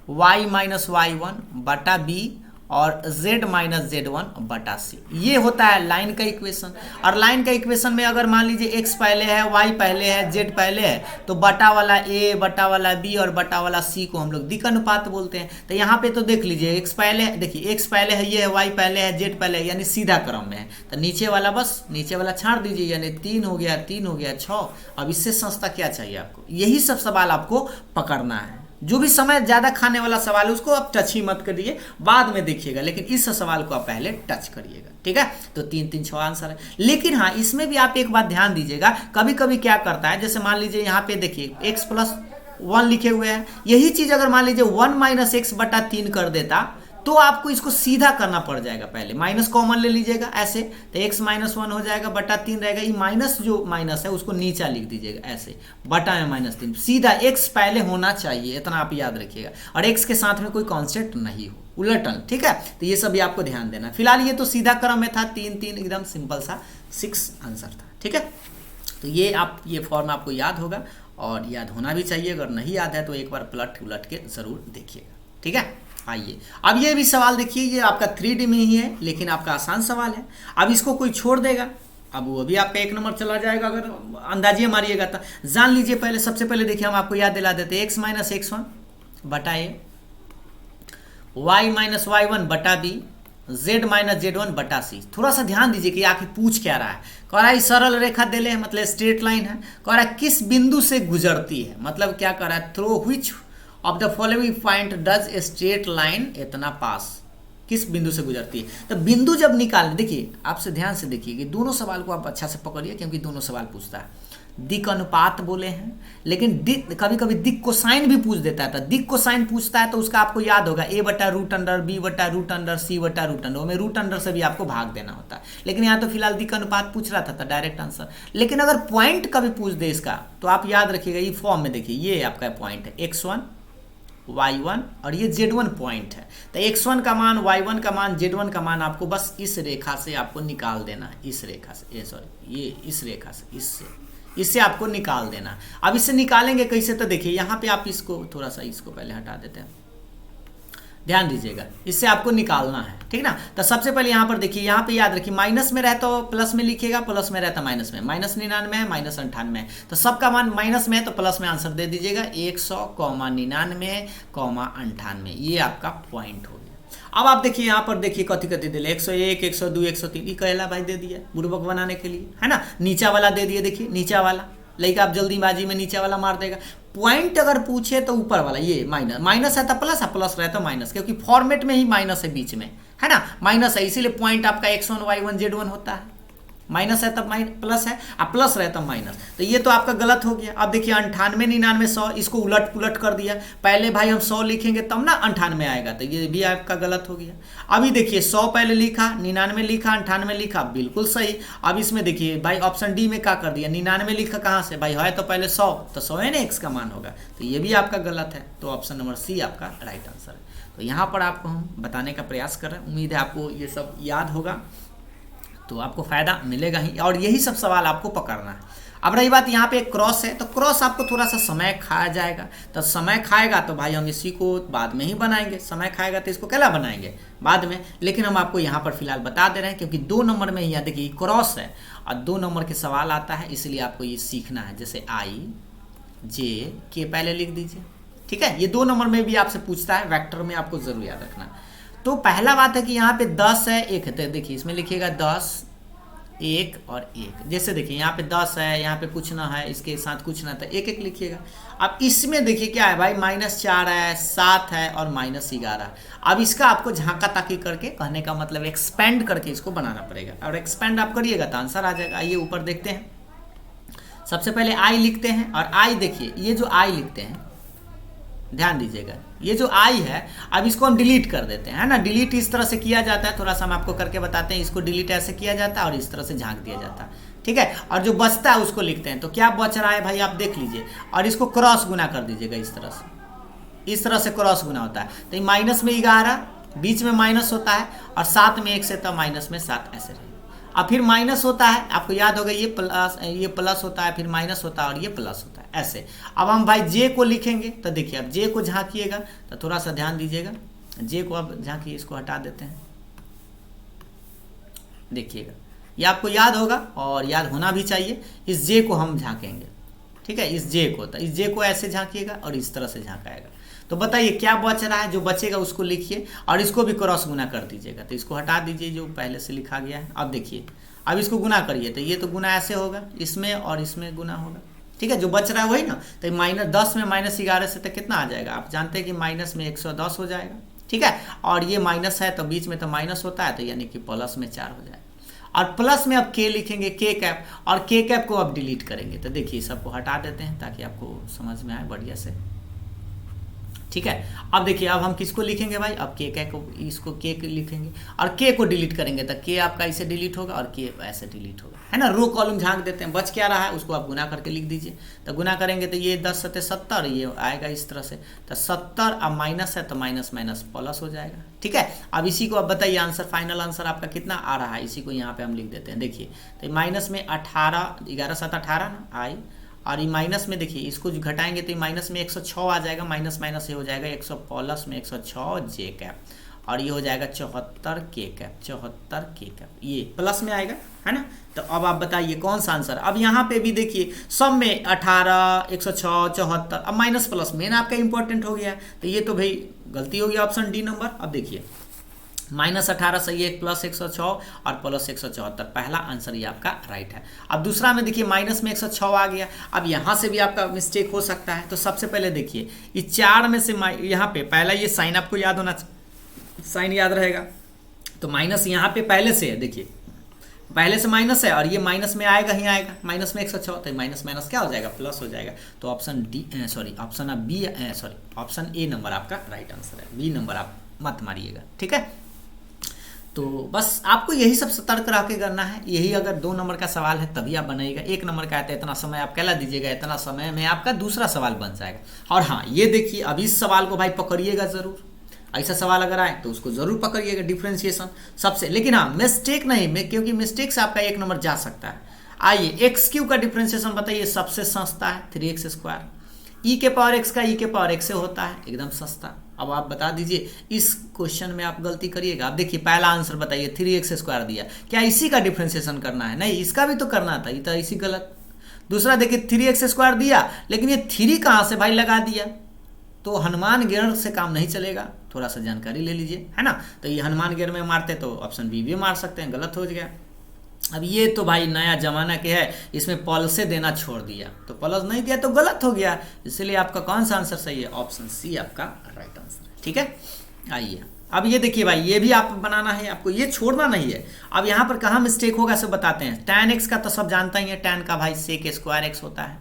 Speaker 1: y - y1 बटा b, और z - z1 बटा c। ये होता है लाइन का इक्वेशन। और लाइन का इक्वेशन में अगर मान लीजिए x पहले है, y पहले है, z पहले है, तो बटा वाला a, बटा वाला b और बटा वाला c को हम लोग दिक् अनुपात बोलते हैं। तो यहाँ पे तो देख लीजिए x पहले है, देखिए x पहले है, ये है, y पहले है, z पहले है, यानी सीधा क्रम में है। तो नीचे वाला बस नीचे वाला छाड़ दीजिए, यानी 3 हो गया 3 हो गया 6। अब इससे सस्ता क्या चाहिए आपको, यही सब सवाल आपको पकड़ना है। जो भी समय ज़्यादा खाने वाला सवाल है उसको आप टच ही मत करिए, बाद में देखिएगा, लेकिन इस सवाल को आप पहले टच करिएगा, ठीक है। तो 3 3 6 आंसर है। लेकिन हाँ, इसमें भी आप एक बात ध्यान दीजिएगा, कभी कभी क्या करता है, जैसे मान लीजिए यहाँ पे देखिए x+1 लिखे हुए हैं, यही चीज़ अगर मान लीजिए 1 - x/3 कर देता तो आपको इसको सीधा करना पड़ जाएगा, पहले माइनस कॉमन ले लीजिएगा ऐसे, तो x - 1 हो जाएगा, बटा 3 रहेगा, ये माइनस जो माइनस है उसको नीचा लिख दीजिएगा ऐसे, बटा में -3, सीधा x पहले होना चाहिए, इतना आप याद रखिएगा, और x के साथ में कोई कॉन्सेप्ट नहीं हो, उलटन, ठीक है। तो ये सब भी आपको ध्यान देना। फिलहाल ये तो सीधा क्रम में था, 3 3 एकदम सिंपल सा 6 आंसर था, ठीक है। तो ये फॉर्म आपको याद होगा और याद होना भी चाहिए, अगर नहीं याद है तो एक बार पलट उलट के जरूर देखिएगा, ठीक है। आइए अब ये भी सवाल देखिए, ये आपका 3D में ही है लेकिन आपका आसान सवाल है। अब इसको कोई छोड़ देगा, अब वो भी आपका 1 नंबर चला जाएगा, अगर अंदाजिए मारिएगा तो जान लीजिए। पहले सबसे पहले देखिए, हम आपको याद दिला देते हैं, x - x1 बटा a, y - y1 बटा b, z - z1 बटा c। थोड़ा सा ध्यान दीजिए कि आखिर पूछ क्या रहा है। कह रहा है सरल रेखा दे ले, मतलब स्ट्रेट लाइन है। कह रहा है किस बिंदु से गुजरती है, मतलब क्या कर रहा है, through which of the following point does a straight line इतना पास, किस बिंदु से गुजरती है। तो बिंदु जब निकालने, देखिए आपसे ध्यान से देखिए कि दोनों सवाल को आप अच्छा से पकड़िए, क्योंकि दोनों सवाल पूछता है। दिक् अनुपात बोले हैं, लेकिन कभी कभी दिक् कोसाइन भी पूछ देता है। तो दिक् कोसाइन पूछता है तो उसका आपको याद होगा a/√अंडर, b/√अंडर, c/√अंडर, में रूट अंडर से भी आपको भाग देना होता है। लेकिन यहाँ तो फिलहाल दिक् अनुपात पूछ रहा था डायरेक्ट आंसर। लेकिन अगर पॉइंट कभी पूछ दे इसका, तो आप याद रखिएगा, ये फॉर्म में देखिए, ये आपका पॉइंट है x1 y1 और ये z1 पॉइंट है। तो x1 का मान, y1 का मान, z1 का मान आपको बस इस रेखा से आपको निकाल देना है, इस रेखा से, ये इस रेखा से, इससे आपको निकाल देना। अब इससे निकालेंगे कैसे, तो देखिए यहाँ पे आप इसको थोड़ा सा, इसको पहले हटा देते हैं, ध्यान दीजिएगा, इससे आपको निकालना है, ठीक ना। तो सबसे पहले यहाँ पर देखिए, यहाँ पे याद रखिए, माइनस में रहता तो प्लस में लिखिएगा, प्लस में रहता माइनस में, -99 है, -98 है, तो सबका मान माइनस में है तो प्लस में आंसर दे दीजिएगा, 100, 99, 98, ये आपका पॉइंट हो गया। अब आप देखिए यहाँ पर देखिए कथी कथी दे, 101, 102, 103, ये कहला भाई दे दिया बुड़बक बनाने के लिए, है ना। नीचा वाला दे दिए, देखिए नीचा वाला, लेकिन आप जल्दीबाजी में नीचे वाला मार देगा। पॉइंट अगर पूछे तो ऊपर वाला, ये माइनस है तो प्लस, प्लस रहता माइनस, क्योंकि फॉर्मेट में ही माइनस है बीच में, है ना, माइनस है, इसीलिए पॉइंट आपका x1 y1 z1 होता है। माइनस है तब प्लस है, अब प्लस रहे तब माइनस, तो ये तो आपका गलत हो गया। अब देखिए 98, 99, 100, इसको उलट पुलट कर दिया। पहले भाई हम 100 लिखेंगे तब ना 98 आएगा, तो ये भी आपका गलत हो गया। अभी देखिए 100 पहले लिखा, 99 लिखा, 98 लिखा, बिल्कुल सही। अब इसमें देखिए भाई ऑप्शन डी में क्या कर दिया, 99 लिखा, कहाँ से भाई, है तो पहले 100, तो 100 है ना एक्स का मान होगा, तो ये भी आपका गलत है। तो ऑप्शन नंबर सी आपका राइट आंसर है। तो यहाँ पर आपको हम बताने का प्रयास कर रहे हैं, उम्मीद है आपको ये सब याद होगा, तो आपको फ़ायदा मिलेगा ही, और यही सब सवाल आपको पकड़ना है। अब रही बात यहाँ पे एक क्रॉस है, तो क्रॉस आपको थोड़ा सा समय खाया जाएगा, तो समय खाएगा तो भाई हम इसी को बाद में ही बनाएंगे, समय खाएगा तो इसको कैला बनाएंगे बाद में। लेकिन हम आपको यहाँ पर फिलहाल बता दे रहे हैं, क्योंकि 2 नंबर में यहाँ देखिए क्रॉस है और 2 नंबर के सवाल आता है, इसलिए आपको ये सीखना है। जैसे I J K पहले लिख दीजिए, ठीक है। ये 2 नंबर में भी आपसे पूछता है, वेक्टर में आपको जरूर याद रखना। तो पहला बात है कि यहाँ पे 10 है, 1 है, तो देखिए इसमें लिखिएगा 10, 1 और 1। जैसे देखिए यहाँ पे 10 है, यहाँ पे कुछ ना है, इसके साथ कुछ ना, तो 1 1 लिखिएगा। अब इसमें देखिए क्या है भाई, -4 है, 7 है और -11। अब इसका आपको झांका ताकी करके, कहने का मतलब एक्सपेंड करके इसको बनाना पड़ेगा, और एक्सपेंड आप करिएगा तो आंसर आ जाएगा। आइए ऊपर देखते हैं। सबसे पहले I लिखते हैं, और I देखिए, ये जो I लिखते हैं ध्यान दीजिएगा, ये जो I है, अब इसको हम डिलीट कर देते हैं, है ना। डिलीट इस तरह से किया जाता है, थोड़ा सा हम आपको करके बताते हैं। इसको डिलीट ऐसे किया जाता है और इस तरह से झांक दिया जाता है, ठीक है। और जो बचता है उसको लिखते हैं। तो क्या बच रहा है भाई, आप देख लीजिए, और इसको क्रॉस गुना कर दीजिएगा, इस तरह से क्रॉस गुना होता है। तो माइनस में 11, बीच में माइनस होता है, और 7 में 1 से तब माइनस में 7 ऐसे रहे। अब फिर माइनस होता है, आपको याद होगा, ये प्लस होता है, फिर माइनस होता है और ये प्लस होता है, ऐसे। अब हम भाई जे को लिखेंगे, तो देखिए अब जे को झांकिएगा, तो थोड़ा सा ध्यान दीजिएगा, जे को अब झांकिए, इसको हटा देते हैं। देखिएगा ये आपको याद होगा और याद होना भी चाहिए। इस जे को हम झांकेंगे, ठीक है, इस जे को, तो इस जे को ऐसे झांकिएगा और इस तरह से झांकाएगा। तो बताइए क्या बच रहा है, जो बचेगा उसको लिखिए, और इसको भी क्रॉस गुना कर दीजिएगा। तो इसको हटा दीजिए जो पहले से लिखा गया है। अब देखिए, अब इसको गुना करिए, तो ये तो गुना ऐसे होगा, इसमें और इसमें गुना होगा, ठीक है, जो बच रहा है वही ना। तो माइनस 10 में -11 से तो कितना आ जाएगा, आप जानते हैं कि माइनस में 110 हो जाएगा। ठीक है, और ये माइनस है तो बीच में तो माइनस होता है, तो यानी कि प्लस में 4 हो जाएगा। और प्लस में अब के लिखेंगे, के कैप, और के कैप को अब डिलीट करेंगे। तो देखिए सबको हटा देते हैं ताकि आपको समझ में आए बढ़िया से। ठीक है, अब देखिए अब हम किसको लिखेंगे भाई, अब के को, इसको के लिखेंगे और के को डिलीट करेंगे, तो के आपका ऐसे डिलीट होगा और के ऐसे डिलीट होगा, है ना। रो कॉलम झांक देते हैं, बच क्या रहा है उसको आप गुना करके लिख दीजिए। तो गुना करेंगे तो ये 10 सत्ते 70, ये आएगा इस तरह से। तो 70 अब माइनस है तो माइनस माइनस प्लस हो जाएगा। ठीक है, अब इसी को अब बताइए आंसर, फाइनल आंसर आपका कितना आ रहा है, इसी को यहाँ पे हम लिख देते हैं। देखिए तो माइनस में 18, 11 7 18 ना आई, और ये माइनस में देखिए इसको जो घटाएंगे तो माइनस में 106 आ जाएगा, माइनस माइनस ये हो जाएगा 100 प्लस में 106 जे कैप, और ये हो जाएगा 74 के कैप, 74 के कैप, ये प्लस में आएगा, है ना। तो अब आप बताइए कौन सा आंसर। अब यहाँ पे भी देखिए सब में 18, 106, 74, अब माइनस प्लस मेन आपका इंपॉर्टेंट हो गया, तो ये तो भाई गलती हो गया, ऑप्शन डी नंबर। अब देखिए -18 सही है, प्लस 106 और प्लस 174, पहला आंसर ये आपका राइट है। अब दूसरा में देखिए माइनस में 106 आ गया, अब यहाँ से भी आपका मिस्टेक हो सकता है। तो सबसे पहले देखिए इस 4 में से यहाँ पे पहला ये साइन आपको याद होना, साइन याद रहेगा। तो माइनस यहाँ पे पहले से है, देखिए पहले से माइनस है और ये माइनस में आएगा ही आएगा, माइनस में 106, तो माइनस माइनस क्या हो जाएगा, प्लस हो जाएगा। तो option D sorry option B sorry option A number आपका राइट आंसर है, बी नंबर आप मत मारिएगा। ठीक है, तो बस आपको यही सब सतर्क रह के करना है। यही अगर 2 नंबर का सवाल है तभी आप बनाइएगा, 1 नंबर का है तो इतना समय आप कहला दीजिएगा, इतना समय में आपका दूसरा सवाल बन जाएगा। और हाँ ये देखिए अब इस सवाल को भाई पकड़िएगा ज़रूर, ऐसा सवाल अगर आए तो उसको ज़रूर पकड़िएगा, डिफ्रेंशिएशन सबसे। लेकिन हाँ मिस्टेक नहीं, क्योंकि मिस्टेक से आपका 1 नंबर जा सकता है। आइए एक्स क्यू का डिफ्रेंशिएशन बताइए, सबसे सस्ता है 3x²। ई के पावर एक्स का ई के पावर एक्स से होता है, एकदम सस्ता। अब आप बता दीजिए इस क्वेश्चन में आप गलती करिएगा। आप देखिए पहला आंसर बताइए 3x² दिया, क्या इसी का डिफ्रेंशिएशन करना है, नहीं इसका भी तो करना था, ये तो इसी गलत। दूसरा देखिए 3x² दिया, लेकिन ये 3 कहाँ से भाई लगा दिया, तो हनुमान गिरण से काम नहीं चलेगा, थोड़ा सा जानकारी ले लीजिए, है ना। तो ये हनुमान गिरण में मारते तो ऑप्शन बी भी मार सकते हैं, गलत हो गया। अब ये तो भाई नया जमाना के है, इसमें पल से देना छोड़ दिया, तो प्लस नहीं दिया तो गलत हो गया, इसलिए आपका कौन सा आंसर सही है, ऑप्शन सी आपका राइट आंसर है। ठीक है, आइए अब ये देखिए भाई, ये भी आप बनाना है, आपको ये छोड़ना नहीं है। अब यहाँ पर कहाँ मिस्टेक होगा सब बताते हैं। tan x का तो सब जानता ही है, tan का भाई sec² x होता है,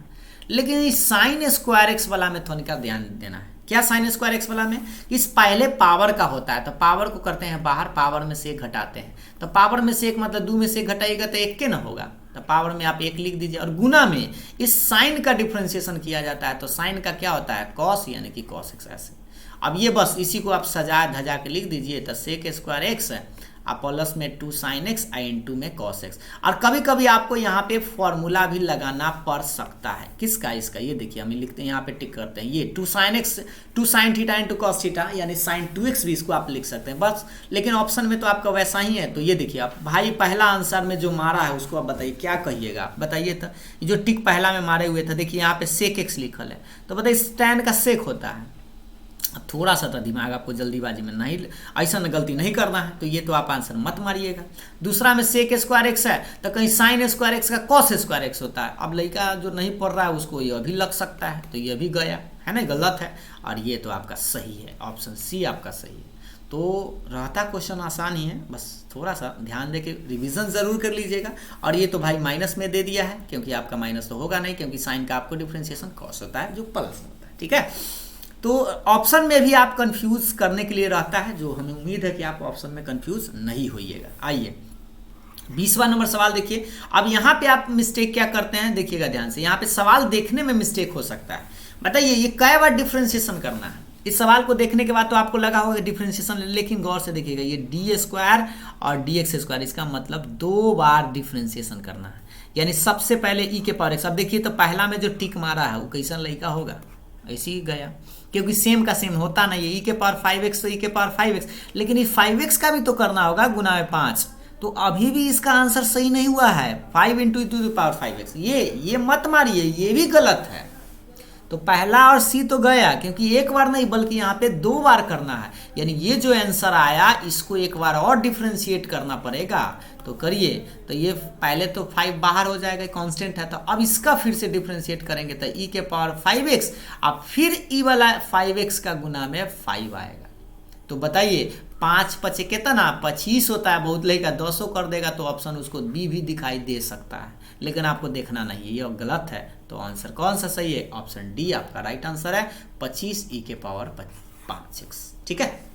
Speaker 1: लेकिन इस sin² x वाला में थोड़ा ध्यान देना है। क्या sin² x वाला में, इस पहले पावर का होता है, तो पावर को करते हैं बाहर, पावर में से 1 घटाते हैं, तो पावर में से 1 मतलब 2 में से 1 घटाइएगा तो 1 के ना होगा, तो पावर में आप 1 लिख दीजिए। और गुना में इस साइन का डिफ्रेंशिएशन किया जाता है, तो साइन का क्या होता है, कॉस, यानी कि cos x ऐसे। अब ये बस इसी को आप सजा धजा के लिख दीजिए, तो sec² x आप प्लस में 2 sin x इंटू में cos x। और कभी कभी आपको यहाँ पे फॉर्मूला भी लगाना पड़ सकता है, किसका, इसका। ये देखिए हम लिखते हैं यहाँ पे टिक करते हैं, ये 2 sin x 2 sin theta into cos theta, यानी sin 2x भी इसको आप लिख सकते हैं बस। लेकिन ऑप्शन में तो आपका वैसा ही है। तो ये देखिए आप भाई पहला आंसर में जो मारा है उसको आप बताइए क्या कहिएगा, बताइए। तो जो टिक पहला में मारे हुए थे, देखिए यहाँ पे sec x लिखल है, तो बताइए tan का सेक होता है। थोड़ा सा तो दिमाग आपको जल्दीबाजी में नहीं, ऐसा गलती नहीं करना है, तो ये तो आप आंसर मत मारिएगा। दूसरा में sec² x है, तो कहीं sin² x का cos² x होता है। अब लड़का जो नहीं पढ़ रहा है उसको ये भी लग सकता है, तो ये भी गया, है ना, गलत है। और ये तो आपका सही है, ऑप्शन सी आपका सही है। तो रहता क्वेश्चन आसान ही है, बस थोड़ा सा ध्यान दे के रिविजन ज़रूर कर लीजिएगा। और ये तो भाई माइनस में दे दिया है, क्योंकि आपका माइनस तो होगा नहीं, क्योंकि साइन का आपको डिफ्रेंशिएशन cos होता है जो प्लस होता है। ठीक है, तो ऑप्शन में भी आप कंफ्यूज करने के लिए रहता है, जो हमें उम्मीद है कि आप ऑप्शन में कंफ्यूज नहीं होइएगा। आइए 20वां नंबर सवाल देखिए। अब यहाँ पे आप मिस्टेक क्या करते हैं, देखिएगा ध्यान से, यहाँ पे सवाल देखने में मिस्टेक हो सकता है। बताइए ये कै बार डिफ्रेंशिएशन करना है। इस सवाल को देखने के बाद तो आपको लगा होगा डिफ्रेंशिएशन, लेकिन गौर से देखिएगा, ये d² और dx², इसका मतलब 2 बार डिफ्रेंशिएशन करना है, यानी सबसे पहले e के पावर x। अब देखिए तो पहला में जो टिक मारा है वो कैसा लड़का होगा, ऐसे ही गया, क्योंकि सेम का सेम होता नहीं है। e के पावर 5x तो e के पावर 5x, लेकिन इस 5x का भी तो करना होगा गुना में 5, तो अभी भी इसका आंसर सही नहीं हुआ है। 5 into e to the power 5x, ये मत मारिए, ये भी गलत है। तो पहला और सी तो गया, क्योंकि एक बार नहीं बल्कि यहाँ पे 2 बार करना है, यानी ये जो आंसर आया इसको एक बार और डिफ्रेंशिएट करना पड़ेगा। तो करिए, तो ये पहले तो 5 बाहर हो जाएगा, कांस्टेंट है, तो अब इसका फिर से डिफ्रेंशिएट करेंगे तो e के पावर 5x, अब फिर e वाला 5x का गुना में 5 आएगा। तो बताइए 5 पचे कितना 25 होता है, बहुत लेगा 200 कर देगा, तो ऑप्शन उसको बी भी दिखाई दे सकता है, लेकिन आपको देखना नहीं है, ये गलत है। तो आंसर कौन सा सही है, ऑप्शन डी आपका राइट आंसर है, 25 e के पावर 5x। ठीक है,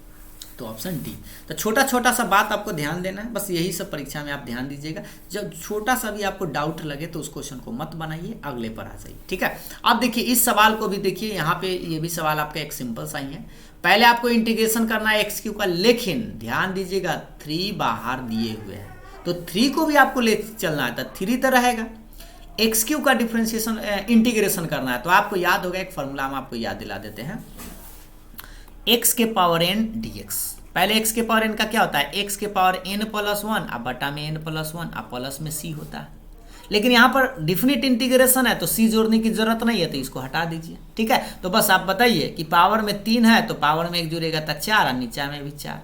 Speaker 1: तो ऑप्शन डी। तो छोटा छोटा सा बात आपको ध्यान देना है, बस यही सब परीक्षा में आप ध्यान दीजिएगा। जब छोटा सा भी आपको डाउट लगे तो उस क्वेश्चन को मत बनाइए, अगले पर आ जाइए। ठीक है, अब देखिए इस सवाल को भी देखिए, यहाँ पे ये भी सवाल आपका एक सिंपल सा ही है। पहले आपको इंटीग्रेशन करना है एक्स क्यू का, लेकिन ध्यान दीजिएगा 3 बाहर दिए हुए हैं, तो 3 को भी आपको ले चलना है, तो 3 तो रहेगा। एक्स क्यू का डिफ्रेंशिएशन इंटीग्रेशन करना है, तो आपको याद होगा एक फॉर्मूला हम आपको याद दिला देते हैं, x के पावर n dx। पहले x के पावर n का क्या होता है, x के पावर n प्लस 1, अब बटा में n प्लस 1, अब प्लस में c होता है। लेकिन यहाँ पर डिफिनिट इंटीग्रेशन है तो c जोड़ने की जरूरत नहीं है, तो इसको हटा दीजिए। ठीक है, तो बस आप बताइए कि पावर में 3 है तो पावर में 1 जुड़ेगा तो 4, और नीचा में भी 4।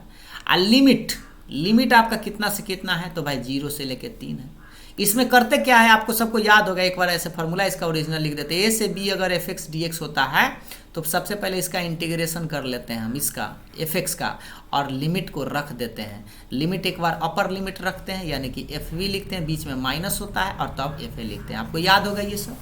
Speaker 1: और लिमिट आपका कितना से कितना है, तो भाई 0 से लेके 3 है। इसमें करते क्या है आपको सबको याद होगा, एक बार ऐसे फार्मूला इसका ओरिजिनल लिख देते हैं। a से b अगर fx dx होता है तो सबसे पहले इसका इंटीग्रेशन कर लेते हैं हम, इसका fx का, और लिमिट को रख देते हैं। लिमिट एक बार अपर लिमिट रखते हैं, यानी कि fv लिखते हैं, बीच में माइनस होता है, और तब fa लिखते हैं। आपको याद होगा ये सब,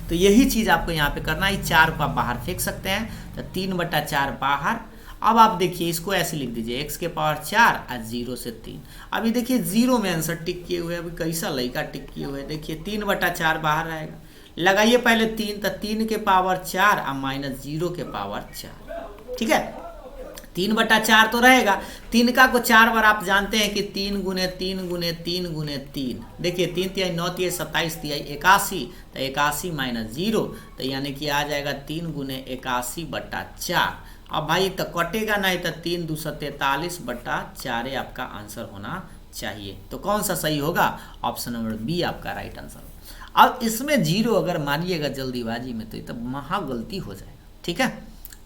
Speaker 1: तो यही चीज़ आपको यहाँ पे करना है। 4 को आप बाहर फेंक सकते हैं, तो 3/4 बाहर। अब आप देखिए इसको ऐसे लिख दीजिए, x के पावर 4 और 0 से 3। अभी देखिए 0 में आंसर टिक किए हुए, अभी कैसा लड़का टिक किए हुए, देखिए 3/4 बाहर आएगा। लगाइए पहले 3, तो 3 के पावर 4 और माइनस 0 के पावर 4। ठीक है, 3/4 तो रहेगा, 3 का को 4 बार आप जानते हैं कि 3 गुने 3 गुने 3 गुने 3। देखिए 3 तिहाई 9 तिहाई 27 तिहाई 81, तो 81 माइनस 0, तो यानी कि आ जाएगा 3 गुने 81/4। अब भाई तो कटेगा नहीं, तो 3 2 43/4 आपका आंसर होना चाहिए। तो कौन सा सही होगा, ऑप्शन नंबर बी आपका राइट आंसर। अब इसमें 0 अगर मारिएगा जल्दीबाजी में तो ये तो महा गलती हो जाएगा। ठीक है,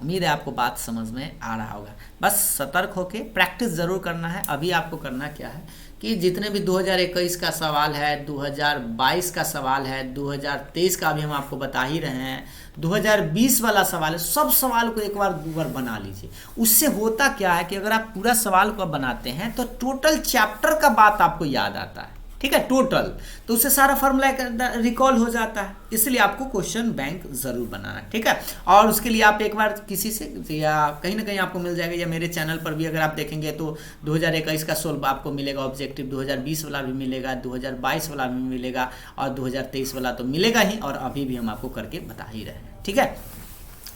Speaker 1: उम्मीद है आपको बात समझ में आ रहा होगा। बस सतर्क होके प्रैक्टिस ज़रूर करना है। अभी आपको करना क्या है कि जितने भी 2021 का सवाल है, 2022 का सवाल है, 2023 का भी हम आपको बता ही रहे हैं, 2020 वाला सवाल है, सब सवाल को एक बार 2 बार बना लीजिए। उससे होता क्या है कि अगर आप पूरा सवाल को बनाते हैं तो टोटल चैप्टर का बात आपको याद आता है। ठीक है, टोटल, तो उससे सारा फॉर्मूला रिकॉल हो जाता है। इसलिए आपको क्वेश्चन बैंक जरूर बनाना है। ठीक है, और उसके लिए आप एक बार किसी से या कहीं ना कहीं आपको मिल जाएगा, या मेरे चैनल पर भी अगर आप देखेंगे तो 2021 का सोल्व आपको मिलेगा, ऑब्जेक्टिव 2020 वाला भी मिलेगा, 2022 वाला भी मिलेगा, और 2023 वाला तो मिलेगा ही, और अभी भी हम आपको करके बता ही रहे हैं। ठीक है,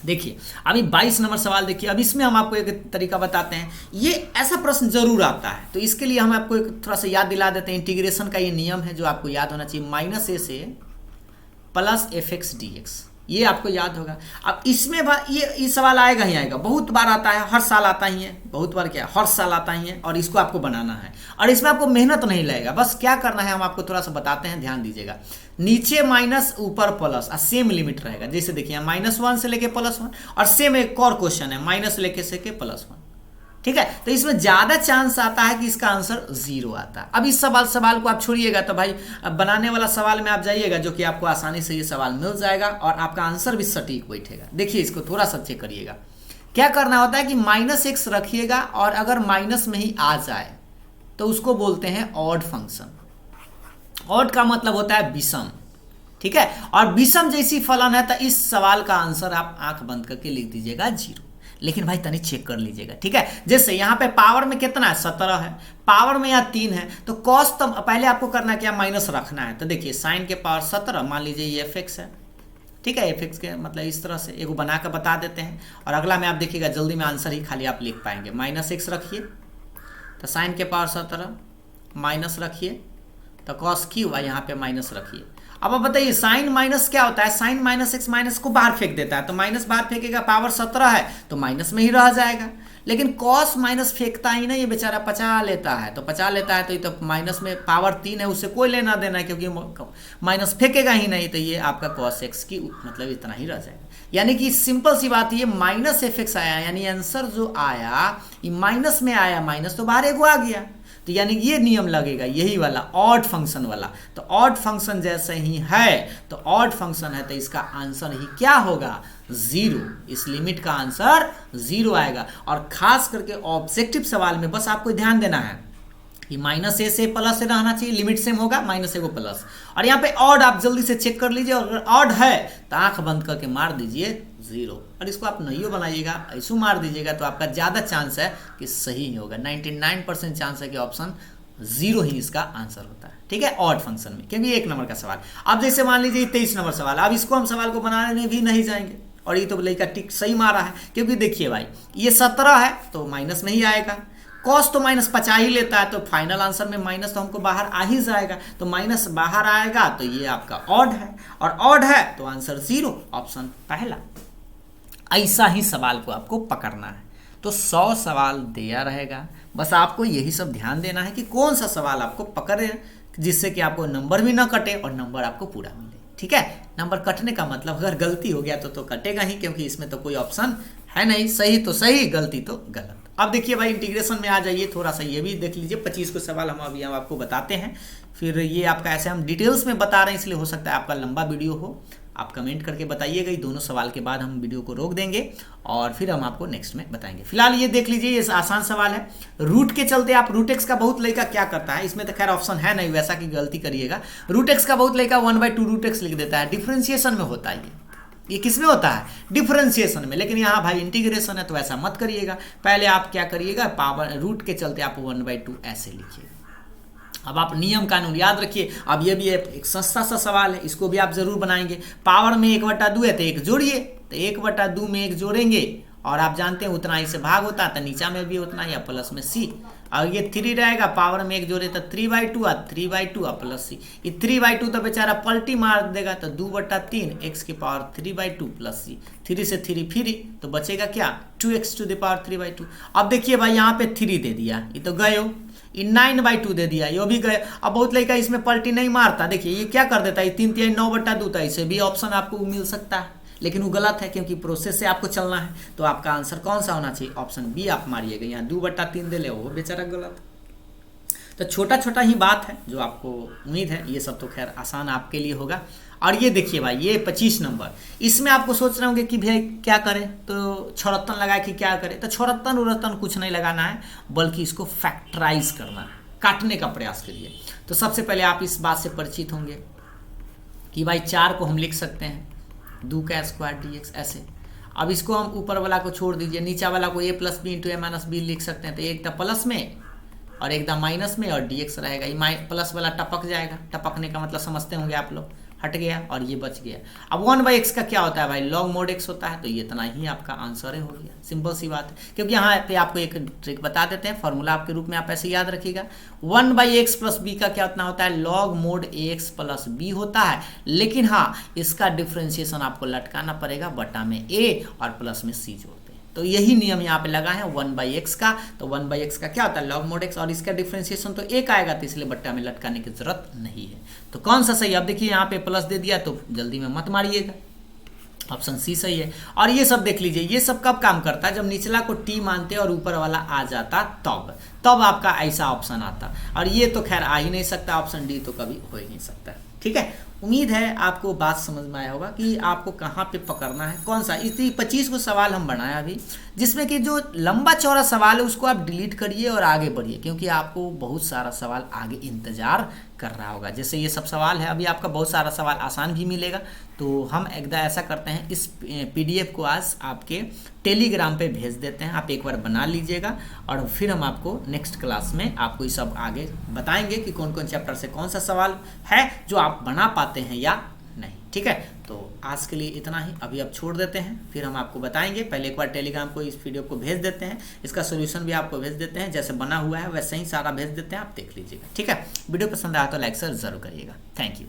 Speaker 1: देखिए अभी 22 नंबर सवाल देखिए। अब इसमें हम आपको एक तरीका बताते हैं, ये ऐसा प्रश्न जरूर आता है, तो इसके लिए हम आपको एक थोड़ा सा याद दिला देते हैं। इंटीग्रेशन का ये नियम है जो आपको याद होना चाहिए, -a से प्लस fx dx, ये आपको याद होगा। अब इसमें ये सवाल आएगा ही आएगा, बहुत बार आता है, हर साल आता ही है, बहुत बार क्या हर साल आता ही है, और इसको आपको बनाना है। और इसमें आपको मेहनत नहीं लगेगा, बस क्या करना है हम आपको थोड़ा सा बताते हैं, ध्यान दीजिएगा। नीचे माइनस ऊपर प्लस, और सेम लिमिट रहेगा। जैसे देखिए -1 से लेके +1, और सेम एक और क्वेश्चन है माइनस लेके से के +1। ठीक है, तो इसमें ज़्यादा चांस आता है कि इसका आंसर 0 आता है। अब इस सवाल को आप छोड़िएगा, तो भाई बनाने वाला सवाल में आप जाइएगा, जो कि आपको आसानी से ये सवाल मिल जाएगा, और आपका आंसर भी सटीक बैठेगा। देखिए इसको थोड़ा सा चेक करिएगा। क्या करना होता है कि -x रखिएगा, और अगर माइनस में ही आ जाए तो उसको बोलते हैं ऑड फंक्शन। ऑड का मतलब होता है विषम। ठीक है, और विषम जैसी फलन है, तो इस सवाल का आंसर आप आंख बंद करके लिख दीजिएगा 0। लेकिन भाई तनी चेक कर लीजिएगा। ठीक है, जैसे यहाँ पे पावर में कितना है, 17 है, पावर में यहाँ 3 है, तो कॉस तो पहले आपको करना क्या, माइनस रखना है। तो देखिए साइन के पावर 17, मान लीजिए ये fx है। ठीक है, fx के मतलब इस तरह से एगो बना कर बता देते हैं, और अगला में आप देखिएगा जल्दी में आंसर ही खाली आप लिख पाएंगे। -x रखिए, तो साइन के पावर 17, माइनस रखिए, तो कॉस क्यू, यहाँ पे माइनस रखिए। अब आप बताइए साइन माइनस क्या होता है, साइन -x माइनस को बाहर फेंक देता है, तो माइनस बाहर फेंकेगा, पावर 17 है तो माइनस में ही रह जाएगा। लेकिन कॉस माइनस फेंकता ही नहीं, ये बेचारा पचा लेता है, तो पचा लेता है तो ये तो माइनस में पावर 3 है, उससे कोई लेना देना है, क्योंकि माइनस फेंकेगा ही नहीं, तो ये आपका cos x की मतलब इतना ही रह जाएगा। यानी कि सिंपल सी बात ये माइनस एफ एक्स आया, यानी आंसर जो आया ये माइनस में आया, माइनस तो बाहर एगो आ गया, तो यानी ये नियम लगेगा यही वाला ऑड फंक्शन वाला। तो ऑड फंक्शन जैसे ही है तो ऑड फंक्शन है तो इसका आंसर ही क्या होगा, 0। इस लिमिट का आंसर 0 आएगा। और खास करके ऑब्जेक्टिव सवाल में बस आपको ध्यान देना है कि माइनस ए से प्लस से रहना चाहिए, लिमिट सेम होगा, माइनस ए को प्लस। और यहाँ पे ऑड आप जल्दी से चेक कर लीजिए, और अगर ऑड है तो आंख बंद करके मार दीजिए 0, और इसको आप नहीं बनाइएगा, ऐसे मार दीजिएगा तो आपका ज़्यादा चांस है कि सही ही होगा। 99% चांस है कि ऑप्शन 0 ही इसका आंसर होता है, ठीक है, ऑड फंक्शन में, क्योंकि 1 नंबर का सवाल। अब जैसे मान लीजिए 23 नंबर सवाल, अब इसको हम सवाल को बनाने भी नहीं जाएंगे, और ये तो लड़का टिक सही मारा है, क्योंकि देखिए भाई ये 17 है तो माइनस में ही आएगा, कॉस तो माइनस 50 ही लेता है, तो फाइनल आंसर में माइनस तो हमको बाहर आ ही जाएगा, तो माइनस बाहर आएगा तो ये आपका ऑड है, और ऑड है तो आंसर 0, ऑप्शन पहला। ऐसा ही सवाल को आपको पकड़ना है, तो 100 सवाल दिया रहेगा, बस आपको यही सब ध्यान देना है कि कौन सा सवाल आपको पकड़े, जिससे कि आपको नंबर भी ना कटे और नंबर आपको पूरा मिले, ठीक है। नंबर कटने का मतलब अगर गलती हो गया तो कटेगा ही, क्योंकि इसमें तो कोई ऑप्शन है नहीं, सही तो सही, गलती तो गलत। अब देखिए भाई इंटीग्रेशन में आ जाइए, थोड़ा सा ये भी देख लीजिए, 25 को सवाल हम अभी आपको बताते हैं, फिर ये आपका ऐसे हम डिटेल्स में बता रहे हैं, इसलिए हो सकता है आपका लंबा वीडियो हो, आप कमेंट करके बताइएगा। ये दोनों सवाल के बाद हम वीडियो को रोक देंगे और फिर हम आपको नेक्स्ट में बताएंगे। फिलहाल ये देख लीजिए, ये आसान सवाल है, रूट के चलते आप रूट एक्स का बहुत लड़का क्या करता है, इसमें तो खैर ऑप्शन है नहीं वैसा कि गलती करिएगा, रूट एक्स का बहुत लड़का 1/2 रूट एक्स लिख देता है, डिफरेंशिएशन में होता है ये किस में होता है, डिफरेंशिएशन में। लेकिन यहाँ भाई इंटीग्रेशन है तो ऐसा मत करिएगा, पहले आप क्या करिएगा, पावर रूट के चलते आप 1/2 ऐसे लिखिएगा। अब आप नियम कानून याद रखिए। अब ये भी एक सस्ता सा सवाल है, इसको भी आप जरूर बनाएंगे। पावर में 1/2 है तो 1 जोड़िए, तो 1/2 में 1 जोड़ेंगे, और आप जानते हैं उतना ही से भाग होता है, तो नीचा में भी उतना ही, प्लस में सी, और ये 3 रहेगा, पावर में 1 जोड़े तो 3/2 और 3/2 प्लस सी, ये 3/2 तो बेचारा पलटी मार देगा, तो 2/3 x की पावर 3/2 प्लस सी, 3 से 3 फ्री, तो बचेगा क्या 2x टू द पावर 3/2। अब देखिए भाई यहाँ पे 3 दे दिया, ये तो गए हो, ये 9/2 दे दिया, ये भी गए। अब बहुत लड़का इसमें पलटी नहीं मारता, देखिए ये क्या कर देता है, 3 3 9/2 था, इसे भी ऑप्शन आपको मिल सकता है, लेकिन वो गलत है, क्योंकि प्रोसेस से आपको चलना है। तो आपका आंसर कौन सा होना चाहिए, ऑप्शन बी आप मारिएगा। यहाँ 2/3 दे ले, वो बेचारा गलत। तो छोटा छोटा ही बात है जो आपको उम्मीद है ये सब तो खैर आसान आपके लिए होगा। और ये देखिए भाई ये 25 नंबर, इसमें आपको सोच रहे होंगे कि भाई क्या करें, तो छौरत्तन लगाए कि क्या करें, तो छौरत्तन उरत्तन कुछ नहीं लगाना है, बल्कि इसको फैक्टराइज करना है, काटने का प्रयास करिए। तो सबसे पहले आप इस बात से परिचित होंगे कि भाई 4 को हम लिख सकते हैं 2 का स्क्वायर dx ऐसे। अब इसको हम ऊपर वाला को छोड़ दीजिए, नीचा वाला को a + b × a - b लिख सकते हैं, तो एक था प्लस में और एक था माइनस में, और dx रहेगा, ये प्लस वाला टपक जाएगा, टपकने का मतलब समझते होंगे आप लोग, हट गया और ये बच गया। अब 1/x का क्या होता है भाई, log mod x होता है, तो ये इतना ही आपका आंसर हो गया, सिंपल सी बात है। क्योंकि यहाँ पे आपको एक ट्रिक बता देते हैं, फॉर्मूला आपके रूप में आप ऐसे याद रखिएगा, 1/x + b का क्या उतना होता है, log mod ax + b होता है, लेकिन हाँ इसका डिफ्रेंशिएशन आपको लटकाना पड़ेगा, बटा में a और प्लस में c जोड़ते हैं। तो यही नियम यहाँ पे लगा है 1/x का, तो 1/x का क्या होता है log mod x, और इसका डिफ्रेंशिएशन तो 1 आएगा, तो इसलिए बट्टा में लटकाने की जरूरत नहीं है। तो कौन सा सही, अब देखिए यहाँ पे प्लस दे दिया, तो जल्दी में मत मारिएगा, ऑप्शन सी सही है। और ये सब देख लीजिए, ये सब कब काम करता है, जब निचला को टी मानते और ऊपर वाला आ जाता, तब आपका ऐसा ऑप्शन आता। और ये तो खैर आ ही नहीं सकता, ऑप्शन डी तो कभी हो ही नहीं सकता, ठीक है। उम्मीद है आपको बात समझ में आया होगा कि आपको कहाँ पे पकड़ना है, कौन सा। इस 25 को सवाल हम बनाया अभी, जिसमें कि जो लंबा चौड़ा सवाल है उसको आप डिलीट करिए और आगे बढ़िए, क्योंकि आपको बहुत सारा सवाल आगे इंतजार कर रहा होगा। जैसे ये सब सवाल है, अभी आपका बहुत सारा सवाल आसान भी मिलेगा, तो हम एकदम ऐसा करते हैं, इस PDF को आज आपके टेलीग्राम पे भेज देते हैं, आप एक बार बना लीजिएगा, और फिर हम आपको नेक्स्ट क्लास में आपको ये सब आगे बताएंगे कि कौन कौन चैप्टर से कौन सा सवाल है जो आप बना पाते हैं या नहीं, ठीक है। तो आज के लिए इतना ही, अभी आप छोड़ देते हैं, फिर हम आपको बताएंगे। पहले एक बार टेलीग्राम को इस वीडियो को भेज देते हैं, इसका सोल्यूशन भी आपको भेज देते हैं, जैसे बना हुआ है वैसे ही सारा भेज देते हैं, आप देख लीजिएगा, ठीक है। वीडियो पसंद आया तो लाइक शेयर जरूर करिएगा। Thank you.